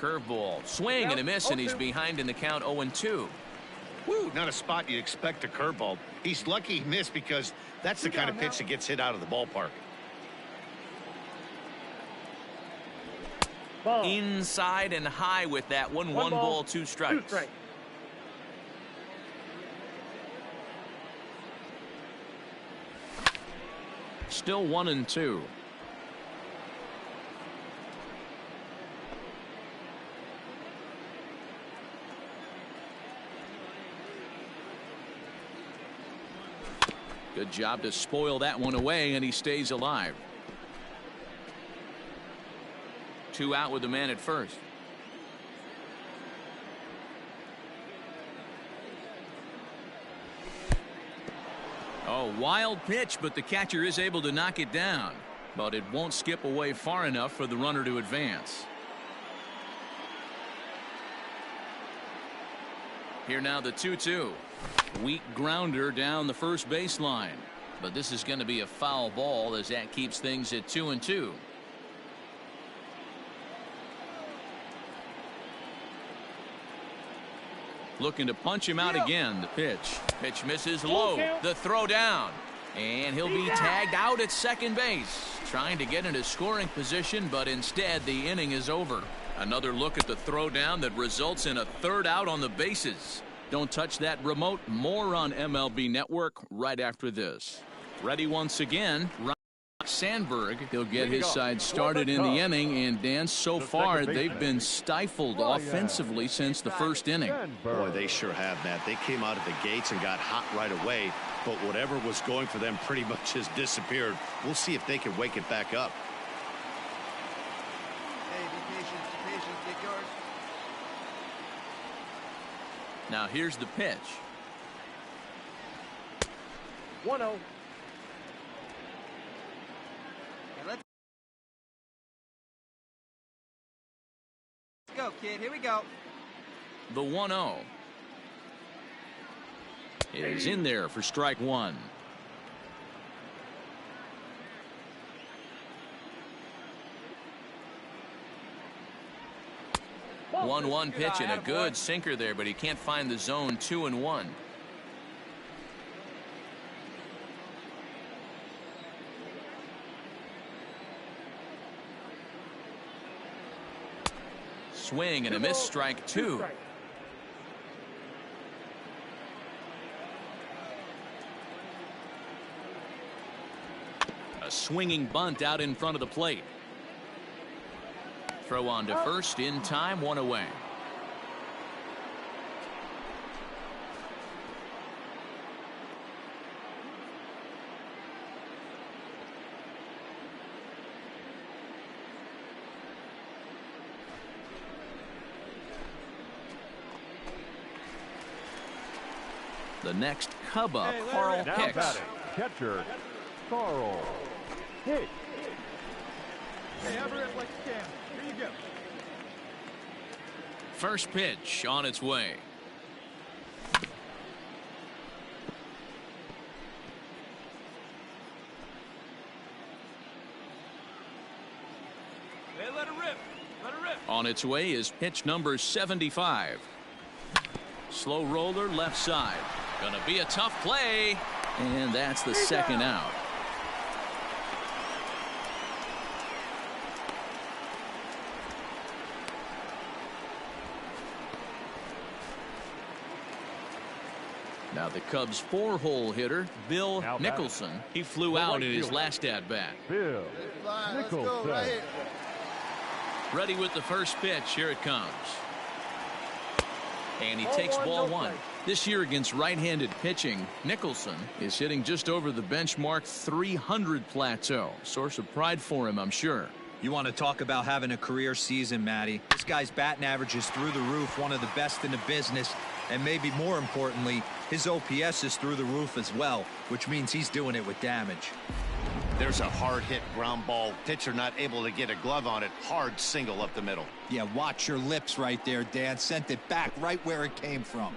Curveball, swing and a miss, and he's behind in the count. 0-2. Woo, not a spot you'd expect a curveball. He's lucky he missed because that's the kind of pitch that gets hit out of the ballpark. Ball. Inside and high with that one. One ball, 2 strikes. 2 strikes. Still 1-2. Good job to spoil that one away, and he stays alive. 2 out with the man at first. Oh, wild pitch, but the catcher is able to knock it down. But it won't skip away far enough for the runner to advance. Here now the 2-2. Weak grounder down the first baseline. But this is going to be a foul ball as that keeps things at 2-2. Looking to punch him out again. The pitch. Pitch misses low. The throw down. And he'll be tagged out at second base. Trying to get into scoring position, but instead the inning is over. Another look at the throw down that results in a third out on the bases. Don't touch that remote. More on MLB Network right after this. Ready once again. Sandberg, he'll get his side started in the inning, and Dan, so far they've been stifled offensively since the first inning. Boy, they sure have, Matt. They came out of the gates and got hot right away, but whatever was going for them pretty much has disappeared. We'll see if they can wake it back up. Hey, be patient, get yours. Now here's the pitch. 1-0. Let's go, kid. Here we go. The 1-0 is in there for strike one. One pitch and a good sinker there, but he can't find the zone. 2-1. Swing and a miss, strike two. A swinging bunt out in front of the plate. Throw on to first in time, one away. The next Cub up, Carl now Hicks. batting, catcher, Carl Hicks. Hey, have her like Stan. Here you go. First pitch on its way. Hey, let it rip. Let it rip. On its way is pitch number 75. Slow roller left side. Gonna be a tough play. And that's the second out. Now the Cubs' four-hole hitter, Bill Nicholson. He flew out in his last at-bat. Bill Nicholson. Ready with the first pitch. Here it comes. And he takes ball one. This year against right-handed pitching, Nicholson is hitting just over the benchmark 300 plateau. Source of pride for him, I'm sure. You want to talk about having a career season, Matty. This guy's batting average is through the roof, one of the best in the business. And maybe more importantly, his OPS is through the roof as well, which means he's doing it with damage. There's a hard hit ground ball. Pitcher not able to get a glove on it. Hard single up the middle. Yeah, watch your lips right there, Dan. Sent it back right where it came from.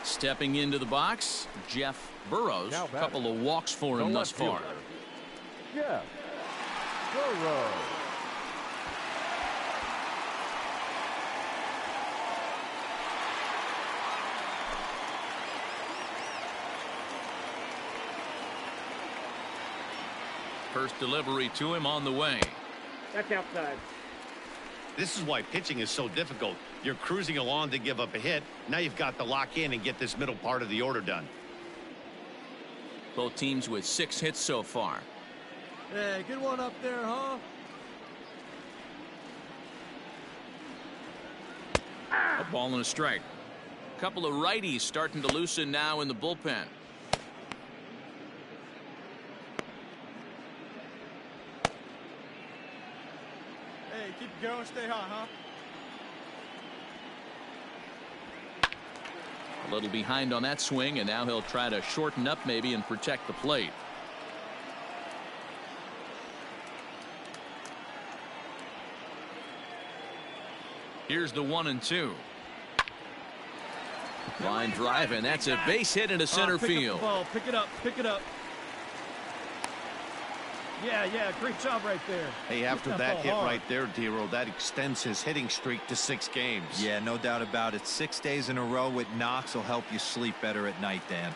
Stepping into the box, Jeff Burrows. A couple of walks for him thus far. Jeff Burrows. First delivery to him on the way. That's outside. This is why pitching is so difficult. You're cruising along to give up a hit. Now you've got to lock in and get this middle part of the order done. Both teams with 6 hits so far. Hey, good one up there, huh? A ball and a strike. Couple of righties starting to loosen now in the bullpen. Hey, keep it going. Stay hot, huh? A little behind on that swing, and now he'll try to shorten up maybe and protect the plate. Here's the 1-2. Line drive, and that's a base hit into center field. Pick it up. Pick it up. Yeah, great job right there. Hey, after that hit right there, Dero, that extends his hitting streak to 6 games. Yeah, no doubt about it. 6 days in a row with knocks will help you sleep better at night, Dan.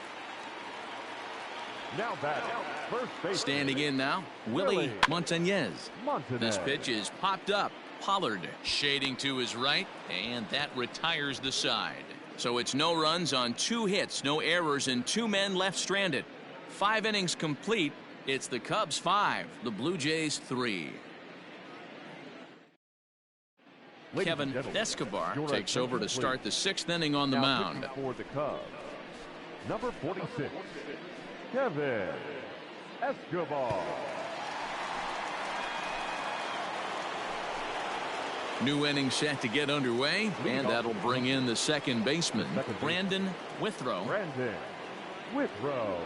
Now batting, first base. Standing in now, Willie Montañez. This pitch is popped up. Pollard shading to his right, and that retires the side. So it's no runs on 2 hits, no errors, and 2 men left stranded. 5 innings complete. It's the Cubs 5, the Blue Jays 3. Kevin Escobar takes over to start the 6th inning on the mound. For the Cubs, number 46, Kevin Escobar. New inning set to get underway, and that'll bring in the second baseman, Brandon Withrow. Brandon Withrow.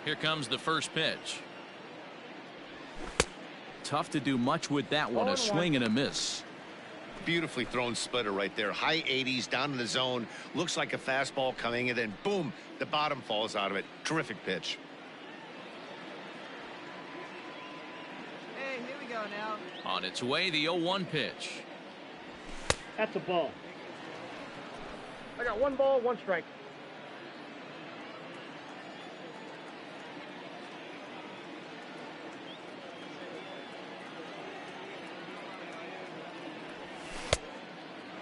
Here comes the first pitch. Tough to do much with that one. A swing and a miss. Beautifully thrown splitter right there. High 80s down in the zone. Looks like a fastball coming, and then boom, the bottom falls out of it. Terrific pitch. Hey, here we go now. On its way, the 0-1 pitch. That's a ball. I got 1 ball, 1 strike.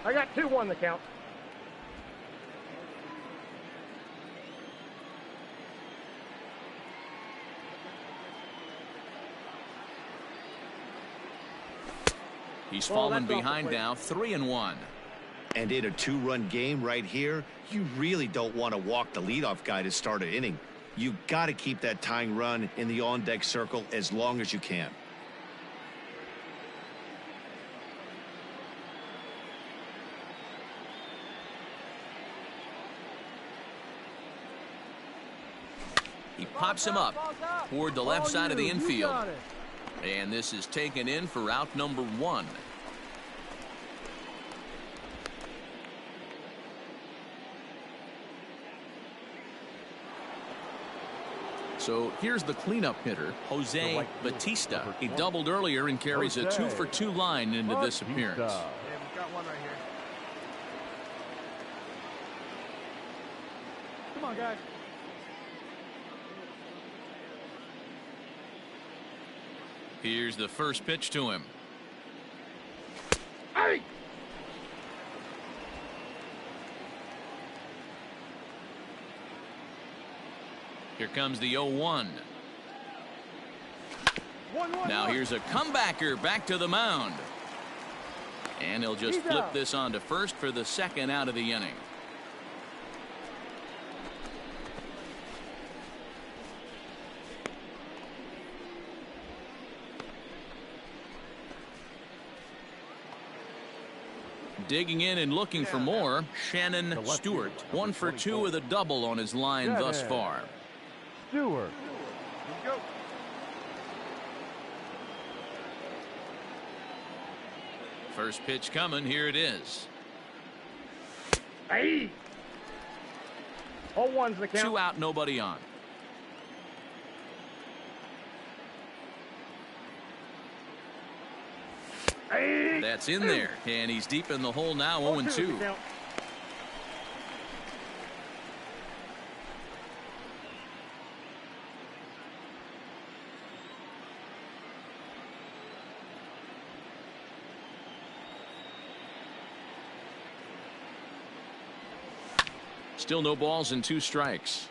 I got 2-1 the count. He's fallen behind now, 3-1. And in a 2-run game right here, you really don't want to walk the leadoff guy to start an inning. You got to keep that tying run in the on-deck circle as long as you can. He pops him up toward the left side of the infield. And this is taken in for out number 1. So here's the cleanup hitter, Jose Batista. He doubled earlier and carries a 2-for-2 line into this appearance. Yeah, we've got one right here. Come on, guys. Here's the first pitch to him. Hey! Here comes the 0-1. Now here's a comebacker back to the mound. And he'll just flip this on to first for the 2nd out of the inning. Digging in and looking for more, Shannon Stewart. 1 for 2 with a double on his line thus far. Stewart. Go. First pitch coming. Here it is. Hey! 0-1's the count. 2 out, nobody on. Hey! That's in there, and he's deep in the hole now. 0-2. Still no balls and 2 strikes.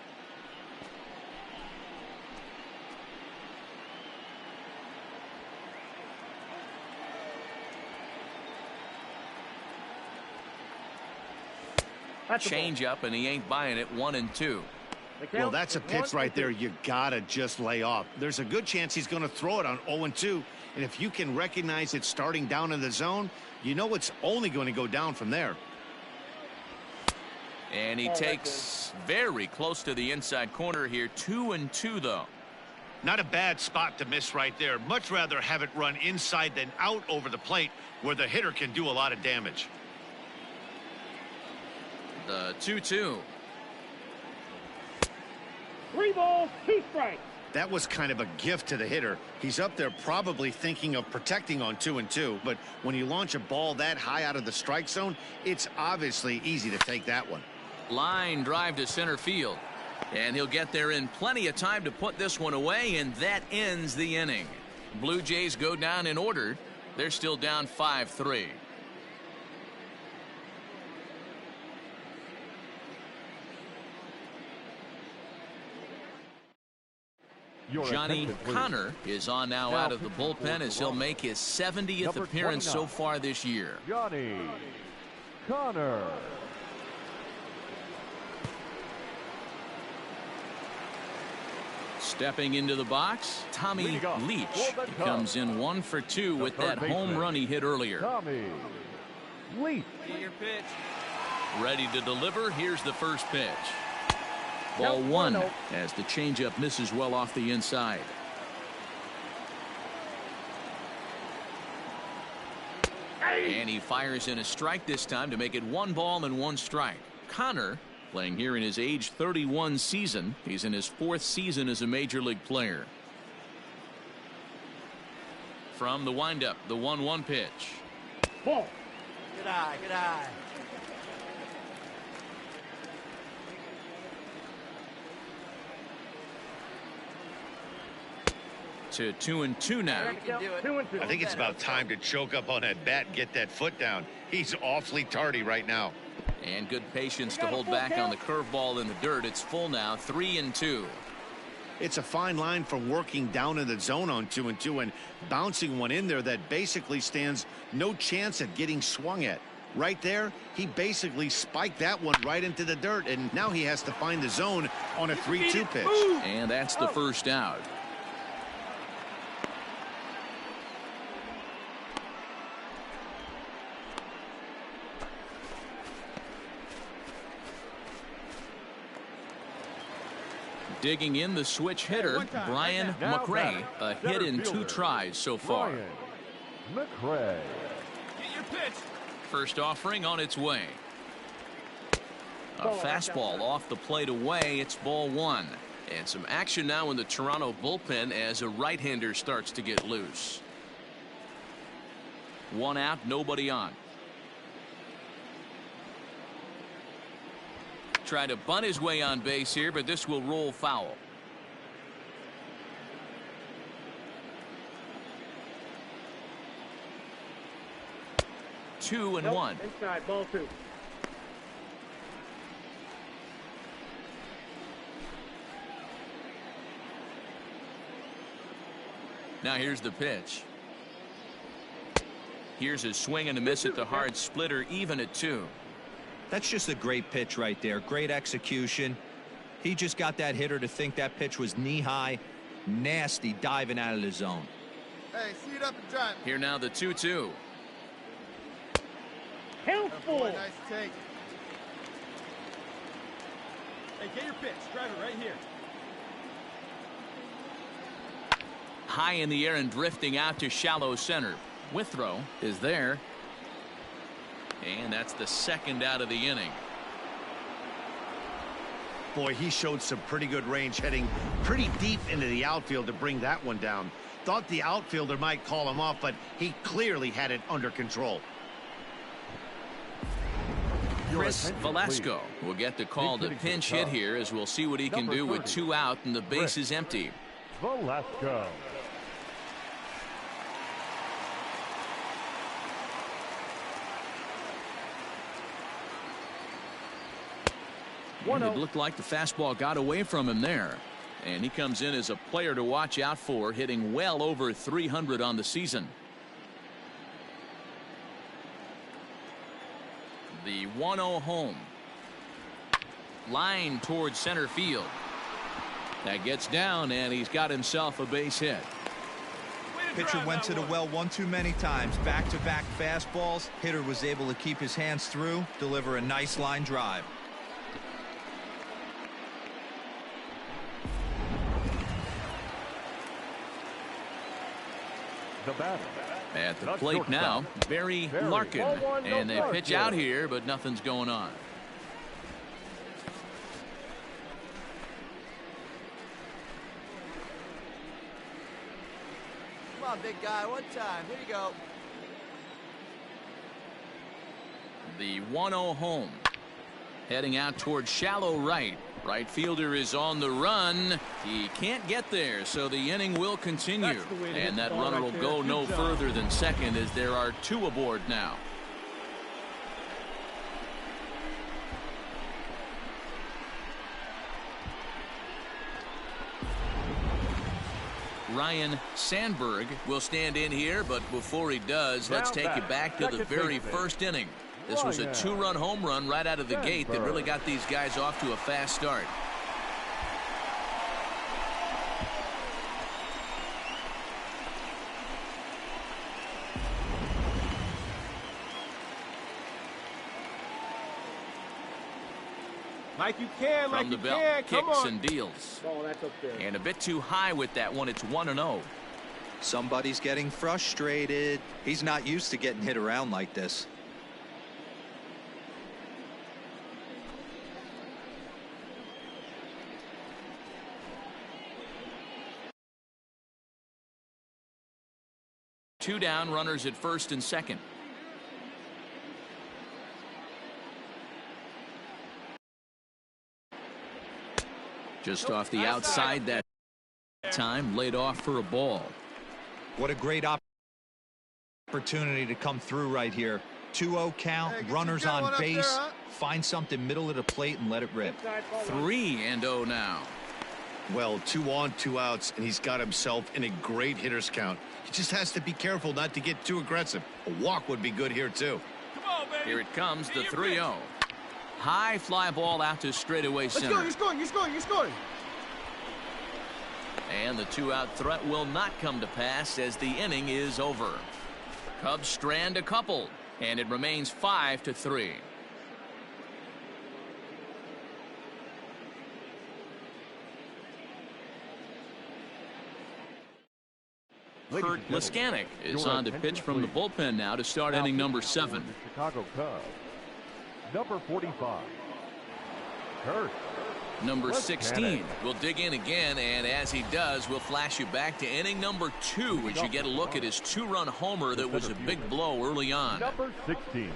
Change up, and he ain't buying it. 1-2. Well, that's a pitch right there you gotta just lay off. There's a good chance he's going to throw it on 0-2, and if you can recognize it starting down in the zone, you know it's only going to go down from there. And he takes very close to the inside corner here. 2-2 though. Not a bad spot to miss right there. Much rather have it run inside than out over the plate where the hitter can do a lot of damage. The 2-2. 3 balls, 2 strikes. That was kind of a gift to the hitter. He's up there probably thinking of protecting on 2-2, but when you launch a ball that high out of the strike zone, it's obviously easy to take that one. Line drive to center field, and he'll get there in plenty of time to put this one away, and that ends the inning. Blue Jays go down in order. They're still down 5-3. Johnny Connor is on now out of the bullpen as he'll make his 70th appearance so far this year. Johnny Connor. Stepping into the box, Tommy Leach. He comes in 1 for 2 with that home run he hit earlier. Tommy Leach. Get your pitch. Ready to deliver. Here's the first pitch. Ball 1 as the changeup misses well off the inside. And he fires in a strike this time to make it 1 ball and 1 strike. Connor playing here in his age 31 season. He's in his 4th season as a major league player. From the windup, the 1-1 pitch. Ball. Good eye, good eye. To 2-2 now. You can do it. 2-2. I think it's about time to choke up on that bat and get that foot down. He's awfully tardy right now. And good patience to hold back on the curveball in the dirt. It's full now, 3-2. It's a fine line from working down in the zone on 2-2 and bouncing one in there that basically stands no chance at getting swung at. Right there, he basically spiked that one right into the dirt, and now he has to find the zone on a 3-2 pitch. And that's the first out. Digging in the switch hitter, Brian McRae, a hit in 2 tries so far. Brian McRae. Get your pitch. First offering on its way. A fastball off the plate away. It's ball 1. And some action now in the Toronto bullpen as a right-hander starts to get loose. 1 out, nobody on. Try to bunt his way on base here, but this will roll foul. Two and one. Inside, ball 2. Now here's the pitch. Here's a swing and a miss at the hard splitter, even at 2. That's just a great pitch right there. Great execution. He just got that hitter to think that pitch was knee-high. Nasty diving out of the zone. Hey, see it up and drive. Here now the 2-2. Helpful. Nice take. Hey, get your pitch. Drive it right here. High in the air and drifting out to shallow center. Withrow is there. And that's the second out of the inning. Boy, he showed some pretty good range heading pretty deep into the outfield to bring that one down. Thought the outfielder might call him off, but he clearly had it under control. Chris Velasco will get the call to pinch hit here, as we'll see what he can do with 2 out and the base is empty. Velasco. And it looked like the fastball got away from him there. And he comes in as a player to watch out for, hitting well over 300 on the season. The 1-0 home. line towards center field. That gets down, and he's got himself a base hit. Pitcher went to the well one too many times. Back-to-back fastballs. Hitter was able to keep his hands through, deliver a nice line drive. The batter. At the plate now, Barry Larkin. And they pitch out here, but nothing's going on. Come on, big guy, one time. Here you go. The 1-0 home. Heading out towards shallow right. Right fielder is on the run. He can't get there, so the inning will continue. And that runner will go no further than second, as there are 2 aboard now. Ryan Sandberg will stand in here, but before he does, let's take you back to the very first inning. This was a 2-run home run right out of the gate that really got these guys off to a fast start. Like you can, From the belt, kicks and deals. Oh, that's up there. And a bit too high with that one. It's 1-0. Somebody's getting frustrated. He's not used to getting hit around like this. Two down, runners at first and second. Just off the outside that time, laid off for a ball. What a great opportunity to come through right here. 2-0 count, runners on base. Find something middle of the plate and let it rip. 3-0 now. Well, 2 on, 2 outs, and he's got himself in a great hitter's count. He just has to be careful not to get too aggressive. A walk would be good here, too. Come on, baby. Here it comes, the 3-0. High fly ball out to straightaway center. Let's go, you're scoring. And the 2-out threat will not come to pass as the inning is over. Cubs strand a couple, and it remains 5-3. Kurt Liskanek is on to pitch from the bullpen now to start inning number 7. Chicago Cubs. Number 45. Kurt. Number 16 will dig in again, and as he does, we'll flash you back to inning number 2 as you get a look at his 2-run homer that was a big blow early on. Number 16.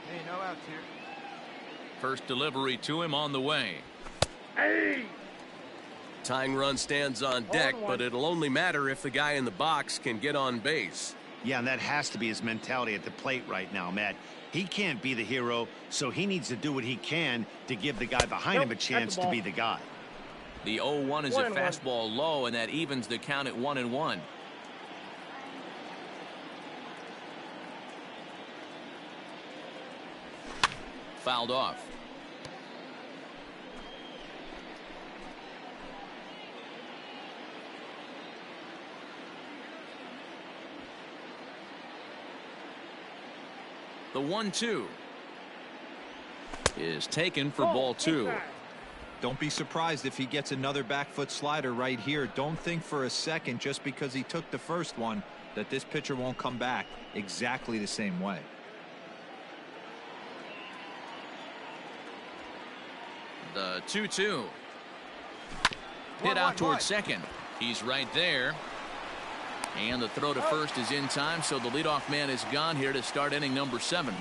Hey, no outs here. First delivery to him on the way. Hey! Tying run stands on deck, but it'll only matter if the guy in the box can get on base. Yeah, and that has to be his mentality at the plate right now, Matt. He can't be the hero, so he needs to do what he can to give the guy behind him a chance to be the guy. The 0-1 is a fastball low, and that evens the count at 1-1. Fouled off. The 1-2 is taken for ball 2. Don't be surprised if he gets another back foot slider right here. Don't think for a second, just because he took the first one, that this pitcher won't come back exactly the same way. The 2-2. Hit out towards second. He's right there. And the throw to first is in time, so the leadoff man is gone here to start inning number 7.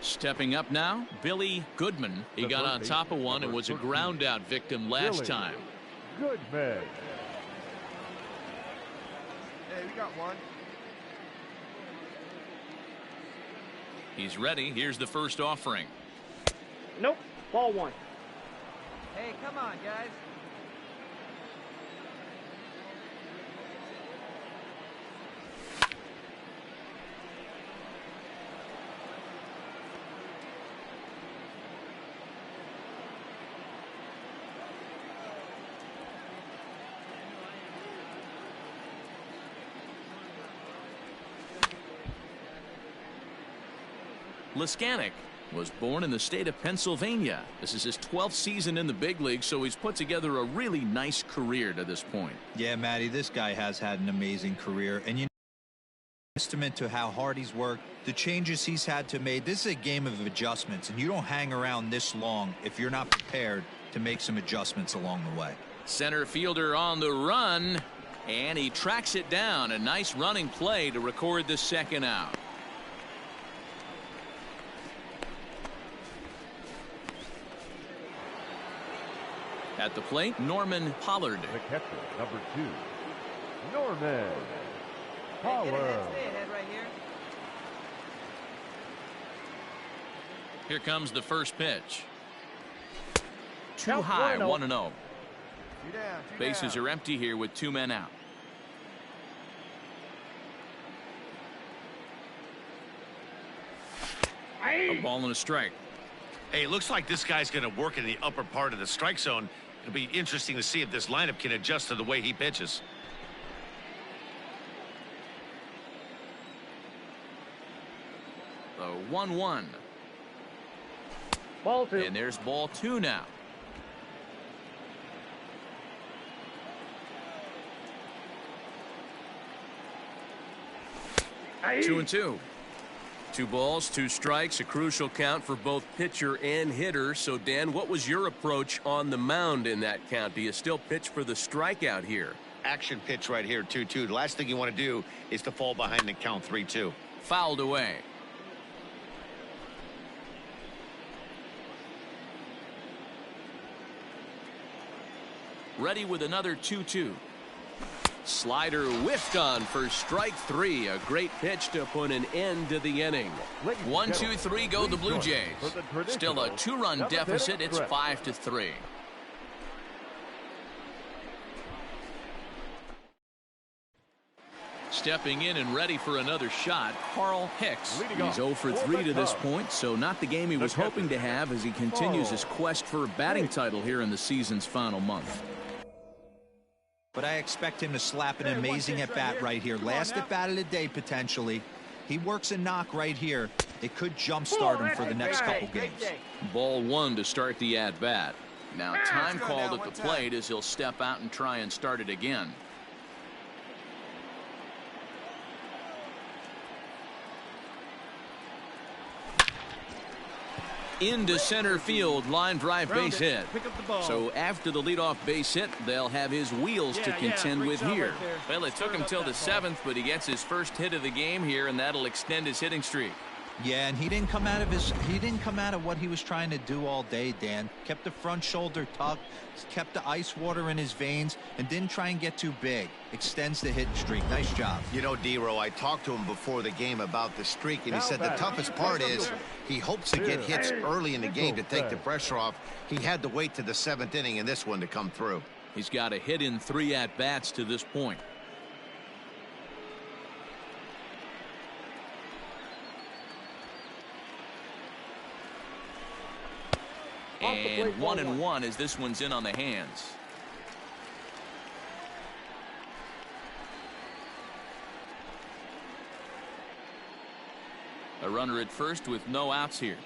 Stepping up now, Billy Goodman. He got on top of one and was a ground out victim last time. Goodman. Hey, we got one. He's ready. Here's the first offering. Nope. Ball one. Hey, come on, guys. Leskanic was born in the state of Pennsylvania. This is his 12th season in the big league, so he's put together a really nice career to this point. Yeah, Matty, this guy has had an amazing career, and you know, testament to how hard he's worked, the changes he's had to make. This is a game of adjustments, and you don't hang around this long if you're not prepared to make some adjustments along the way. Center fielder on the run, and he tracks it down. A nice running play to record the second out. At the plate, Norman Pollard. The catcher, number 2, Norman Pollard. Stay ahead right here. Here comes the first pitch. Too Count high, 1-0. 1-0. Two down, two Bases down. are empty here with 2 men out. A ball and a strike. Hey, it looks like this guy's going to work in the upper part of the strike zone. It'll be interesting to see if this lineup can adjust to the way he pitches. The 1-1. Ball two. And there's ball 2 now. Aye. 2-2. 2 balls, 2 strikes, a crucial count for both pitcher and hitter. So, Dan, what was your approach on the mound in that count? Do you still pitch for the strikeout here? Action pitch right here, 2-2. The last thing you want to do is to fall behind and count 3-2. Fouled away. Ready with another 2-2. Slider whiffed on for strike 3. A great pitch to put an end to the inning. 1, 2, 3 go the Blue Jays. Still a 2-run deficit. It's 5-3. Stepping in and ready for another shot, Carl Hicks. He's 0 for 3 to this point, so not the game he was hoping to have as he continues his quest for a batting title here in the season's final month. But I expect him to slap an amazing at-bat right here. Last at-bat of the day, potentially. He works a knock right here. It could jumpstart him for the next couple games. Ball 1 to start the at-bat. Now time called at the plate as he'll step out and try and start it again. Into center field, line drive base hit. So after the leadoff base hit, they'll have his wheels to contend with here. Well, it took him till the 7th, but he gets his first hit of the game here, and that'll extend his hitting streak. Yeah, and he didn't come out of what he was trying to do all day, Dan. Kept the front shoulder tucked, kept the ice water in his veins, and didn't try and get too big. Extends the hitting streak. Nice job. You know, D-Row, I talked to him before the game about the streak, and he said the toughest part is he hopes to get hits early in the game to take the pressure off. He had to wait to the 7th inning in this one to come through. He's got a hit in 3 at-bats to this point. And 1-1 as this one's in on the hands. A runner at first with no outs here.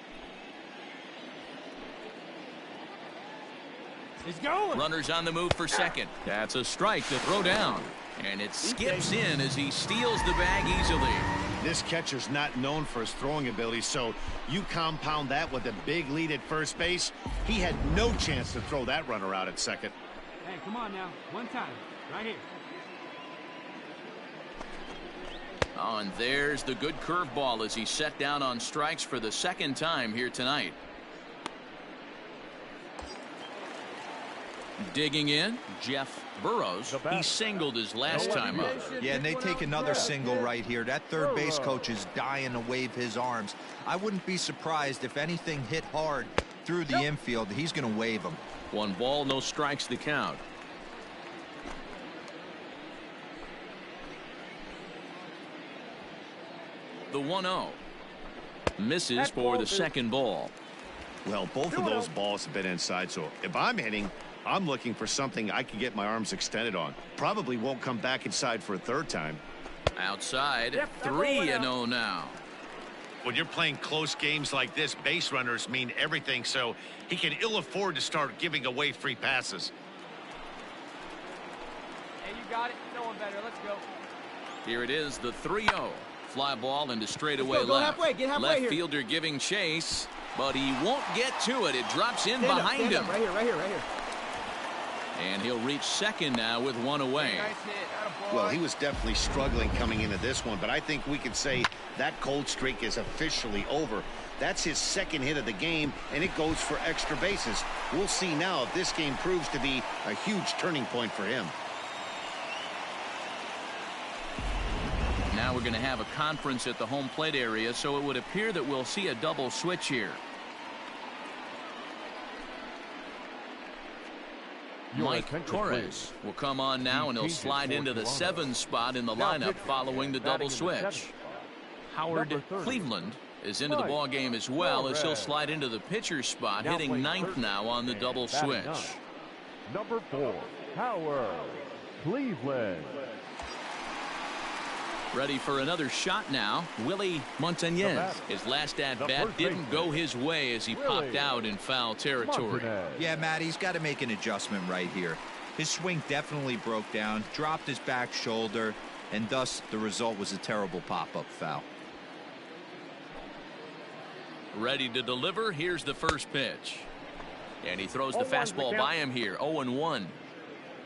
He's going. Runners on the move for second. That's a strike to throw down. And it skips in as he steals the bag easily. This catcher's not known for his throwing ability, so you compound that with a big lead at first base. He had no chance to throw that runner out at second. Hey, come on now. One time. Right here. Oh, and there's the good curveball as he's set down on strikes for the 2nd time here tonight. Digging in, Jeff Burrows. He singled his last time up. Yeah, and they take another single right here. That third base coach is dying to wave his arms. I wouldn't be surprised if anything hit hard through the infield. He's going to wave them. 1 ball, no strikes the count. The 1-0. Misses for the second ball. Well, both of those balls have been inside, so if I'm hitting, I'm looking for something I can get my arms extended on. Probably won't come back inside for a third time. Outside, 3-0 now. When you're playing close games like this, base runners mean everything, so he can ill afford to start giving away free passes. Hey, you got it. No one better. Let's go. Here it is, the 3-0. Fly ball into straightaway Go left. halfway. Get halfway Left here. fielder giving chase, but he won't get to it. It drops in Stand behind him. up. Right here, right here, right here. And he'll reach second now with 1 away. Nice hit. Well, he was definitely struggling coming into this one, but I think we could say that cold streak is officially over. That's his second hit of the game, and it goes for extra bases. We'll see now if this game proves to be a huge turning point for him. Now we're going to have a conference at the home plate area, so it would appear that we'll see a double switch here. Mike Torres will come on now, and he'll slide into the 7 spot in the lineup following the double switch. Howard Cleveland is into the ball game as well, as he'll slide into the pitcher spot, hitting 9th now on the double switch. Number 4, Howard Cleveland. Ready for another shot now, Willie Montañez. His last at-bat didn't go his way as he popped out in foul territory. Yeah, Matt, he's got to make an adjustment right here. His swing definitely broke down, dropped his back shoulder, and thus the result was a terrible pop-up foul. Ready to deliver. Here's the first pitch. And he throws the fastball by him here, 0-1.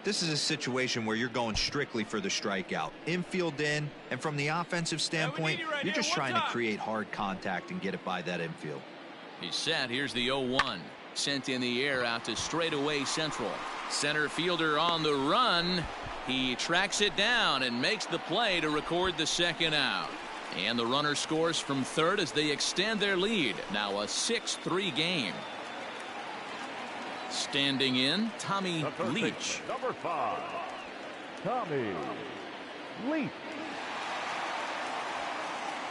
This is a situation where you're going strictly for the strikeout. Infield in, and from the offensive standpoint, you're just trying to create hard contact and get it by that infield. He's set. Here's the 0-1. Sent in the air out to straightaway central. Center fielder on the run. He tracks it down and makes the play to record the second out. And the runner scores from third as they extend their lead. Now a 6-3 game. Standing in, Tommy Leach. Number 5, Tommy Leach.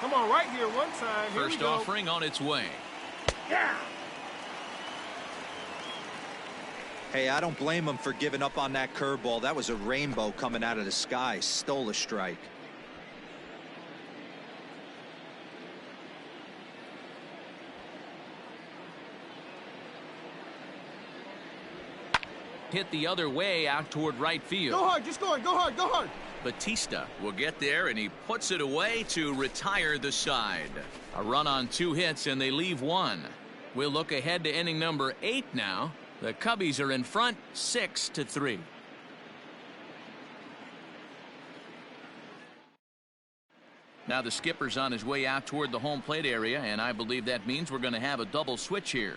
Come on, right here one time. Here First offering on its way. Yeah. Hey, I don't blame him for giving up on that curveball. That was a rainbow coming out of the sky. Stole a strike. Hit the other way out toward right field. Go hard, just go hard, go hard. Batista will get there, and he puts it away to retire the side. A run on 2 hits, and they leave 1. We'll look ahead to inning number 8 now. The Cubbies are in front 6-3. Now the skipper's on his way out toward the home plate area, and I believe that means we're going to have a double switch here.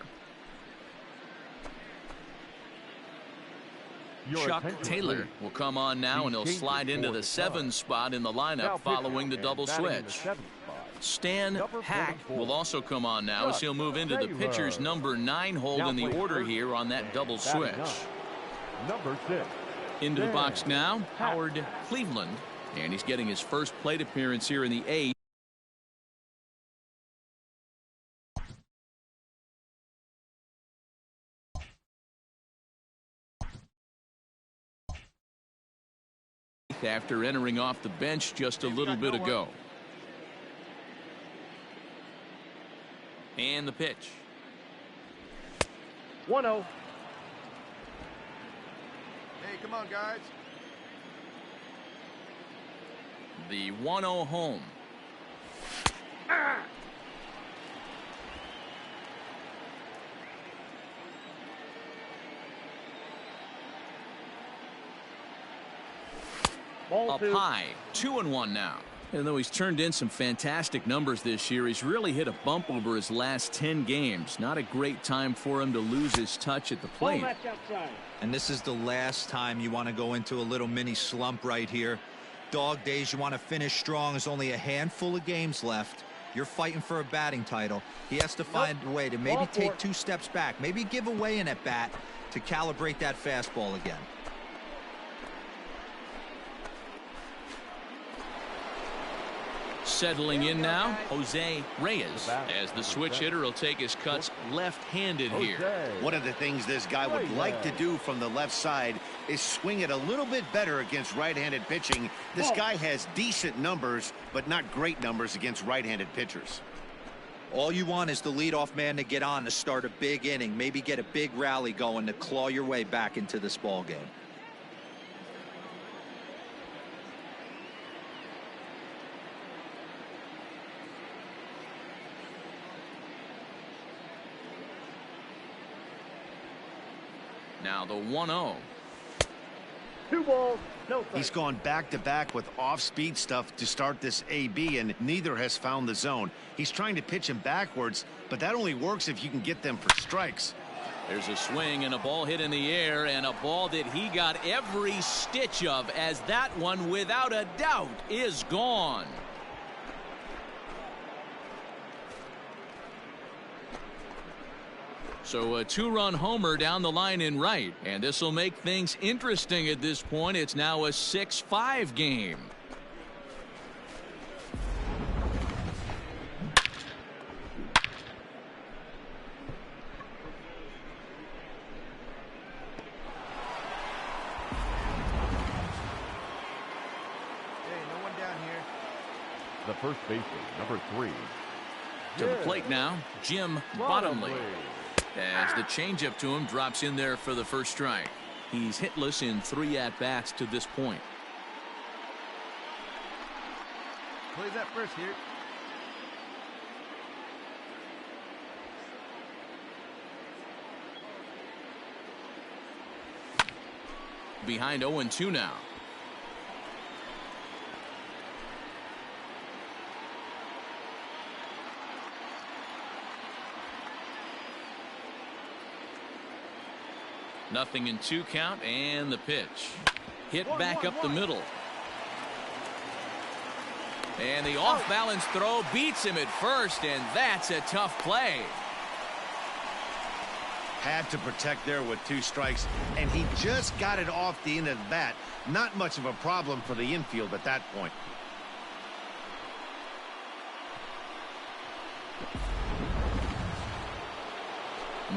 Chuck Taylor will come on now, and he'll slide into the 7 spot in the lineup following the double switch. Stan Hack will also come on now as he'll move into the pitcher's number 9 hold in the order here on that double switch. Number 6. Into the box now, Howard Cleveland, and he's getting his first plate appearance here in the 8th. After entering off the bench just a little bit ago. And the pitch. 1-0. Hey, come on, guys. The 1-0 home. Ball Up 2. high, 2-1 now. And though he's turned in some fantastic numbers this year, he's really hit a bump over his last 10 games. Not a great time for him to lose his touch at the plate. And this is the last time you want to go into a little mini slump right here. Dog days, you want to finish strong. There's only a handful of games left. You're fighting for a batting title. He has to find a way to maybe take 2 steps back, maybe give away an at-bat to calibrate that fastball again. Settling in now, Jose Reyes, as the switch hitter will take his cuts left-handed here. One of the things this guy would like to do from the left side is swing it a little bit better against right-handed pitching. This guy has decent numbers, but not great numbers against right-handed pitchers. All you want is the leadoff man to get on to start a big inning, maybe get a big rally going to claw your way back into this ball game. Now the 1-0. 2 balls, no strikes. He's gone back-to-back with off-speed stuff to start this AB, and neither has found the zone. He's trying to pitch him backwards, but that only works if you can get them for strikes. There's a swing and a ball hit in the air, and a ball that he got every stitch of, as that one, without a doubt, is gone. So a 2-run homer down the line in right, and this will make things interesting at this point. It's now a 6-5 game. Hey, no one down here. The first baseman, number 3. To the plate now, Jim Bottomley. As the changeup to him drops in there for the first strike. He's hitless in 3 at-bats to this point. Plays that first here. Behind 0-2 now. Nothing in 2 count, and the pitch. Hit back up the middle. And the off-balance throw beats him at first, and that's a tough play. Had to protect there with 2 strikes, and he just got it off the end of the bat. Not much of a problem for the infield at that point.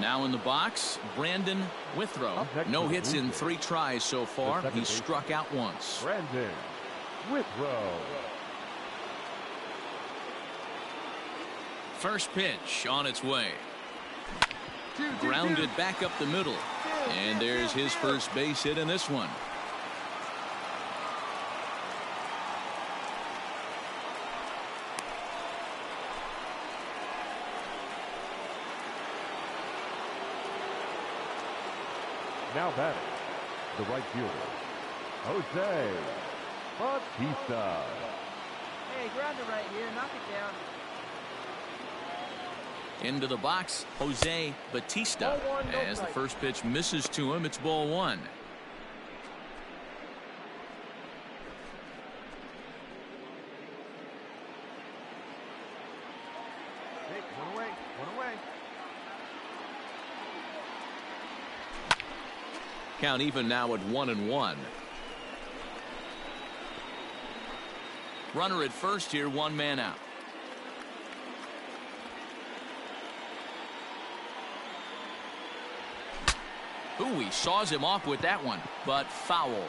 Now in the box, Brandon Withrow. No hits in 3 tries so far. He's struck out once. Brandon Withrow. First pitch on its way. Grounded back up the middle. And there's his first base hit in this one. Now batting, the right fielder, Jose Bautista. Hey, ground it right here. Knock it down. Into the box, Jose Bautista. As the first pitch misses to him, it's ball 1. Hey, one away. One away. Count even now at 1-1. Runner at first here, 1 man out. Ooh, he saws him off with that one, but foul.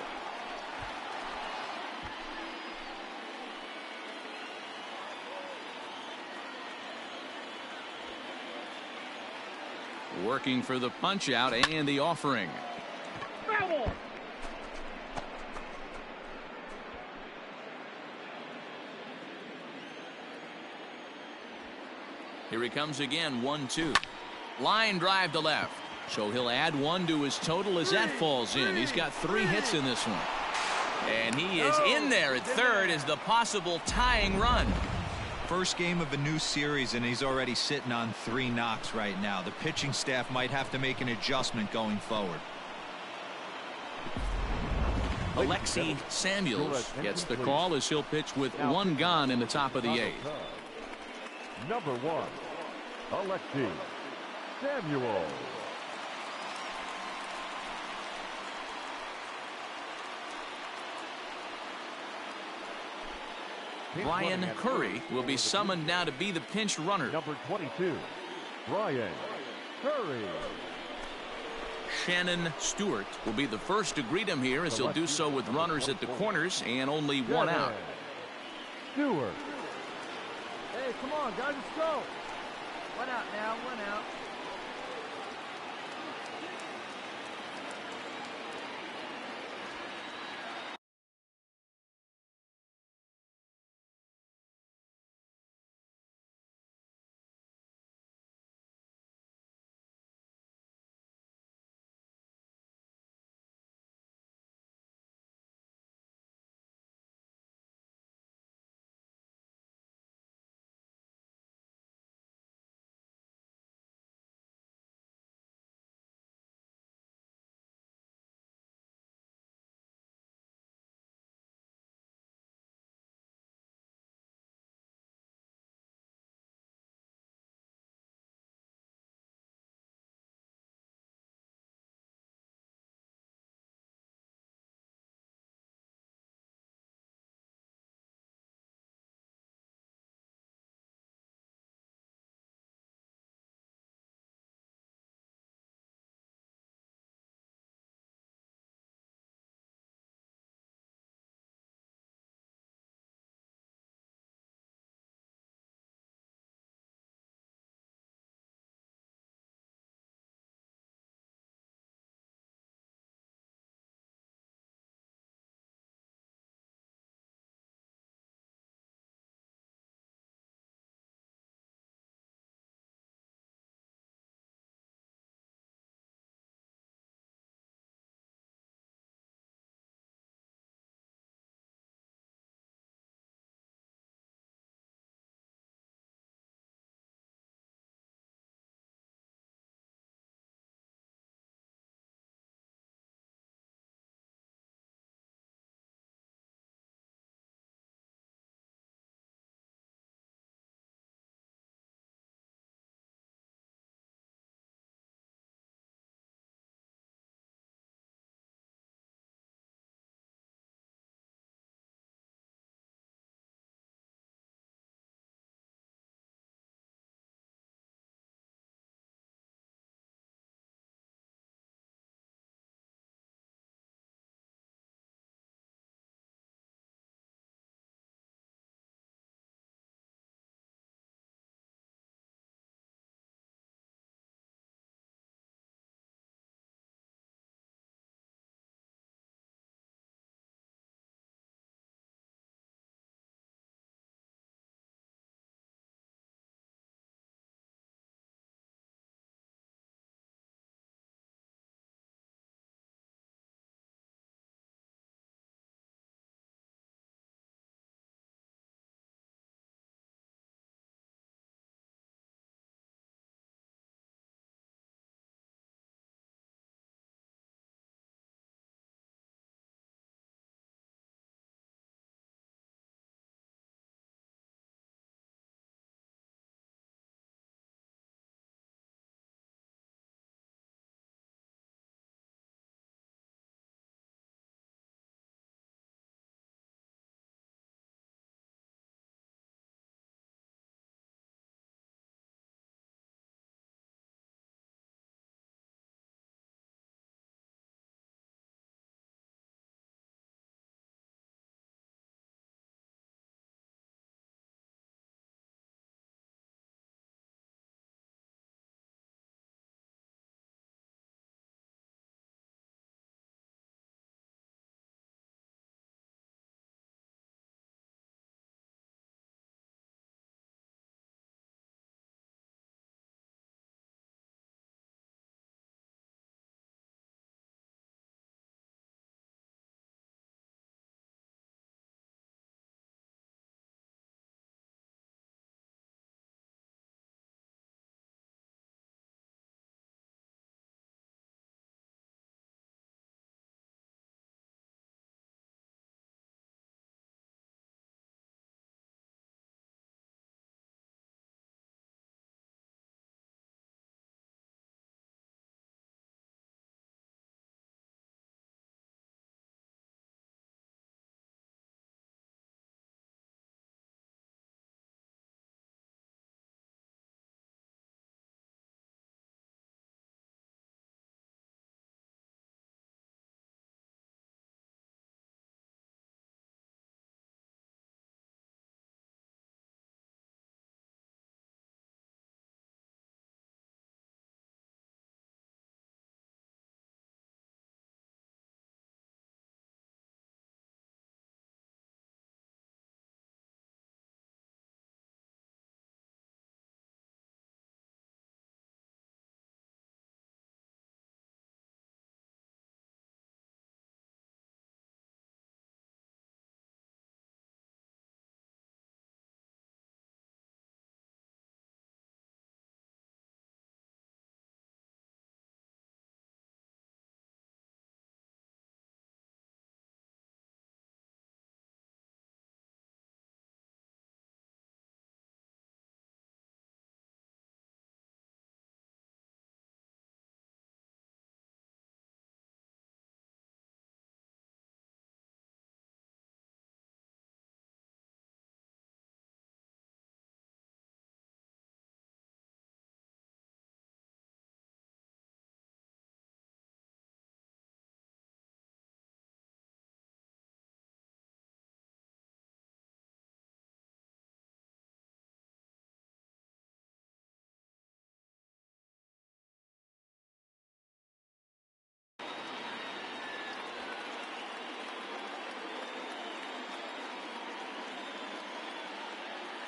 Working for the punch out and the offering. Foul. Here he comes again, 1-2. Line drive to left. So he'll add 1 to his total as that falls in. He's got 3 hits in this one. And he is in there at third as the possible tying run. First game of a new series, and he's already sitting on 3 knocks right now. The pitching staff might have to make an adjustment going forward. Alexi Samuels gets the call as he'll pitch with 1 gone in the top of the 8th. Number 1, Alexi Samuels. Brian Curry will be summoned now to be the pinch runner. Number 22, Brian Curry. Shannon Stewart will be the first to greet him here as he'll do so with runners at the corners and only 1 out. Stewart. Hey, come on, guys, let's go. 1 out now, 1 out.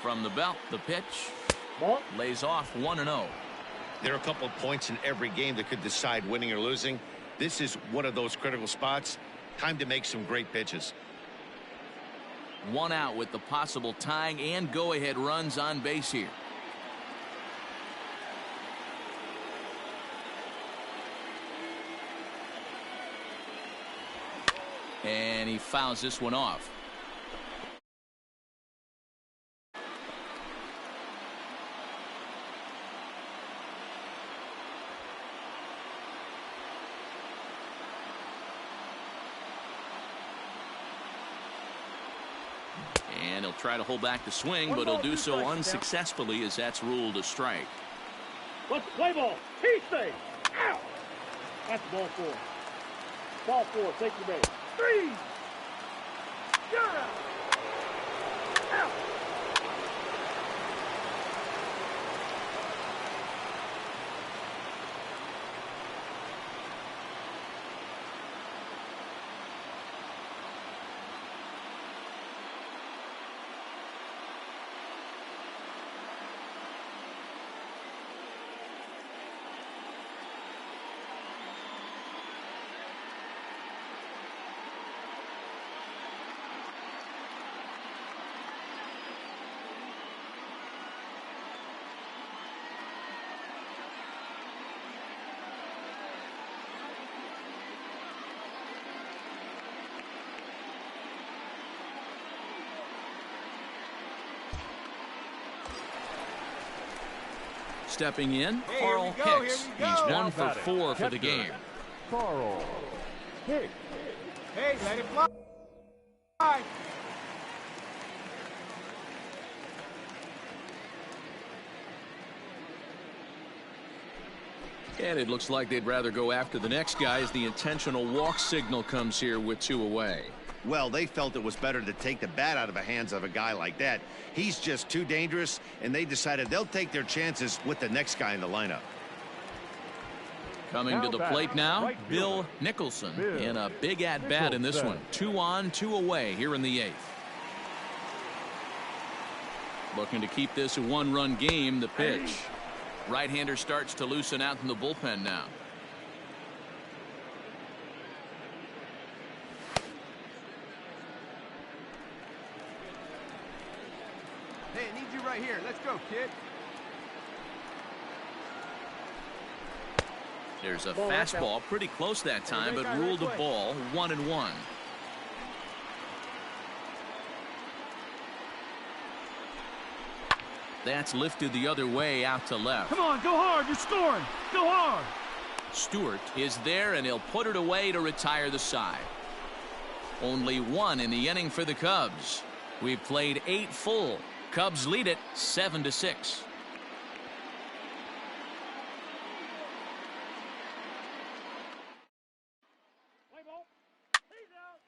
From the belt, the pitch. Ball. Lays off 1-0. There are a couple of points in every game that could decide winning or losing. This is one of those critical spots. Time to make some great pitches. 1 out with the possible tying and go-ahead runs on base here. And he fouls this one off. And he'll try to hold back the swing, but he'll do so unsuccessfully as that's ruled a strike. Let's play ball. He stays. Out. That's ball 4. Ball 4. Take your base. 3. You're out. Out. Stepping in, Hey, Carl here we go, Hicks. here we go. He's Now 1 for batting, 4 for the catcher, game. Carl Hicks. Hey, let it fly. And it looks like they'd rather go after the next guy as the intentional walk signal comes here with 2 away. Well, they felt it was better to take the bat out of the hands of a guy like that. He's just too dangerous, and they decided they'll take their chances with the next guy in the lineup. Coming to the plate now, Bill Nicholson in a big at-bat in this one. 2 on, 2 away here in the 8th. Looking to keep this a 1-run game, the pitch. Right-hander starts to loosen out in the bullpen now. Hey, I need you right here. Let's go, kid. There's a Ball, fastball pretty close that time, but ruled a ball. 1-1. That's lifted the other way out to left. Come on, go hard. You're scoring. Go hard. Stewart is there, and he'll put it away to retire the side. Only 1 in the inning for the Cubs. We've played 8 full. Cubs lead it 7-6. Play ball. He's out.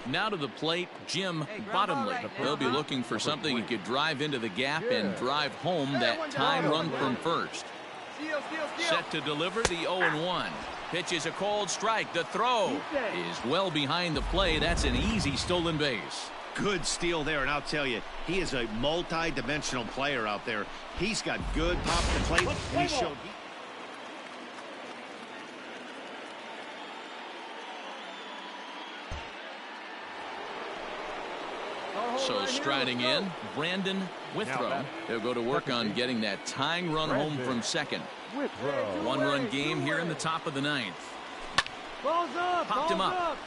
Now to the plate, Jim Bottomley. They'll be looking for something he could drive into the gap and drive home that tying run from first. Set to deliver the 0-1. Pitch is a cold strike. The throw is well behind the play. That's an easy stolen base. Good steal there, and I'll tell you, he is a multi-dimensional player out there. He's got good pop to plate, and he showed. So striding in, Brandon Withrow. They'll go to work on getting that tying run home from second. 1-run game here in the top of the 9th. Ball's up. Popped him up.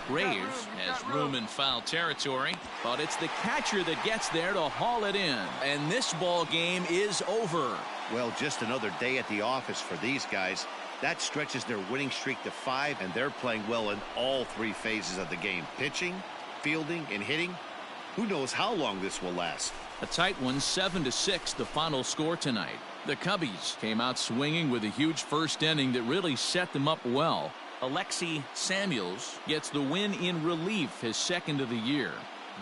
Graves has room in foul territory, but it's the catcher that gets there to haul it in. And this ball game is over. Well, just another day at the office for these guys. That stretches their winning streak to 5, and they're playing well in all 3 phases of the game. Pitching, fielding, and hitting. Who knows how long this will last? A tight one, 7-6, the final score tonight. The Cubbies came out swinging with a huge first inning that really set them up well. Alexi Samuels gets the win in relief, his 2nd of the year.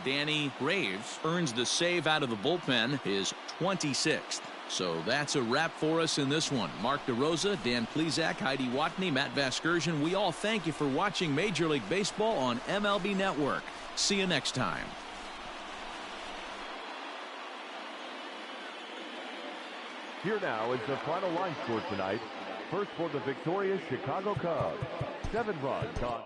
Danny Graves earns the save out of the bullpen, his 26th. So that's a wrap for us in this one. Mark DeRosa, Dan Plezak, Heidi Watney, Matt Vasgersian. We all thank you for watching Major League Baseball on MLB Network. See you next time. Here now is the final line score tonight. First for the victorious Chicago Cubs. 7 runs on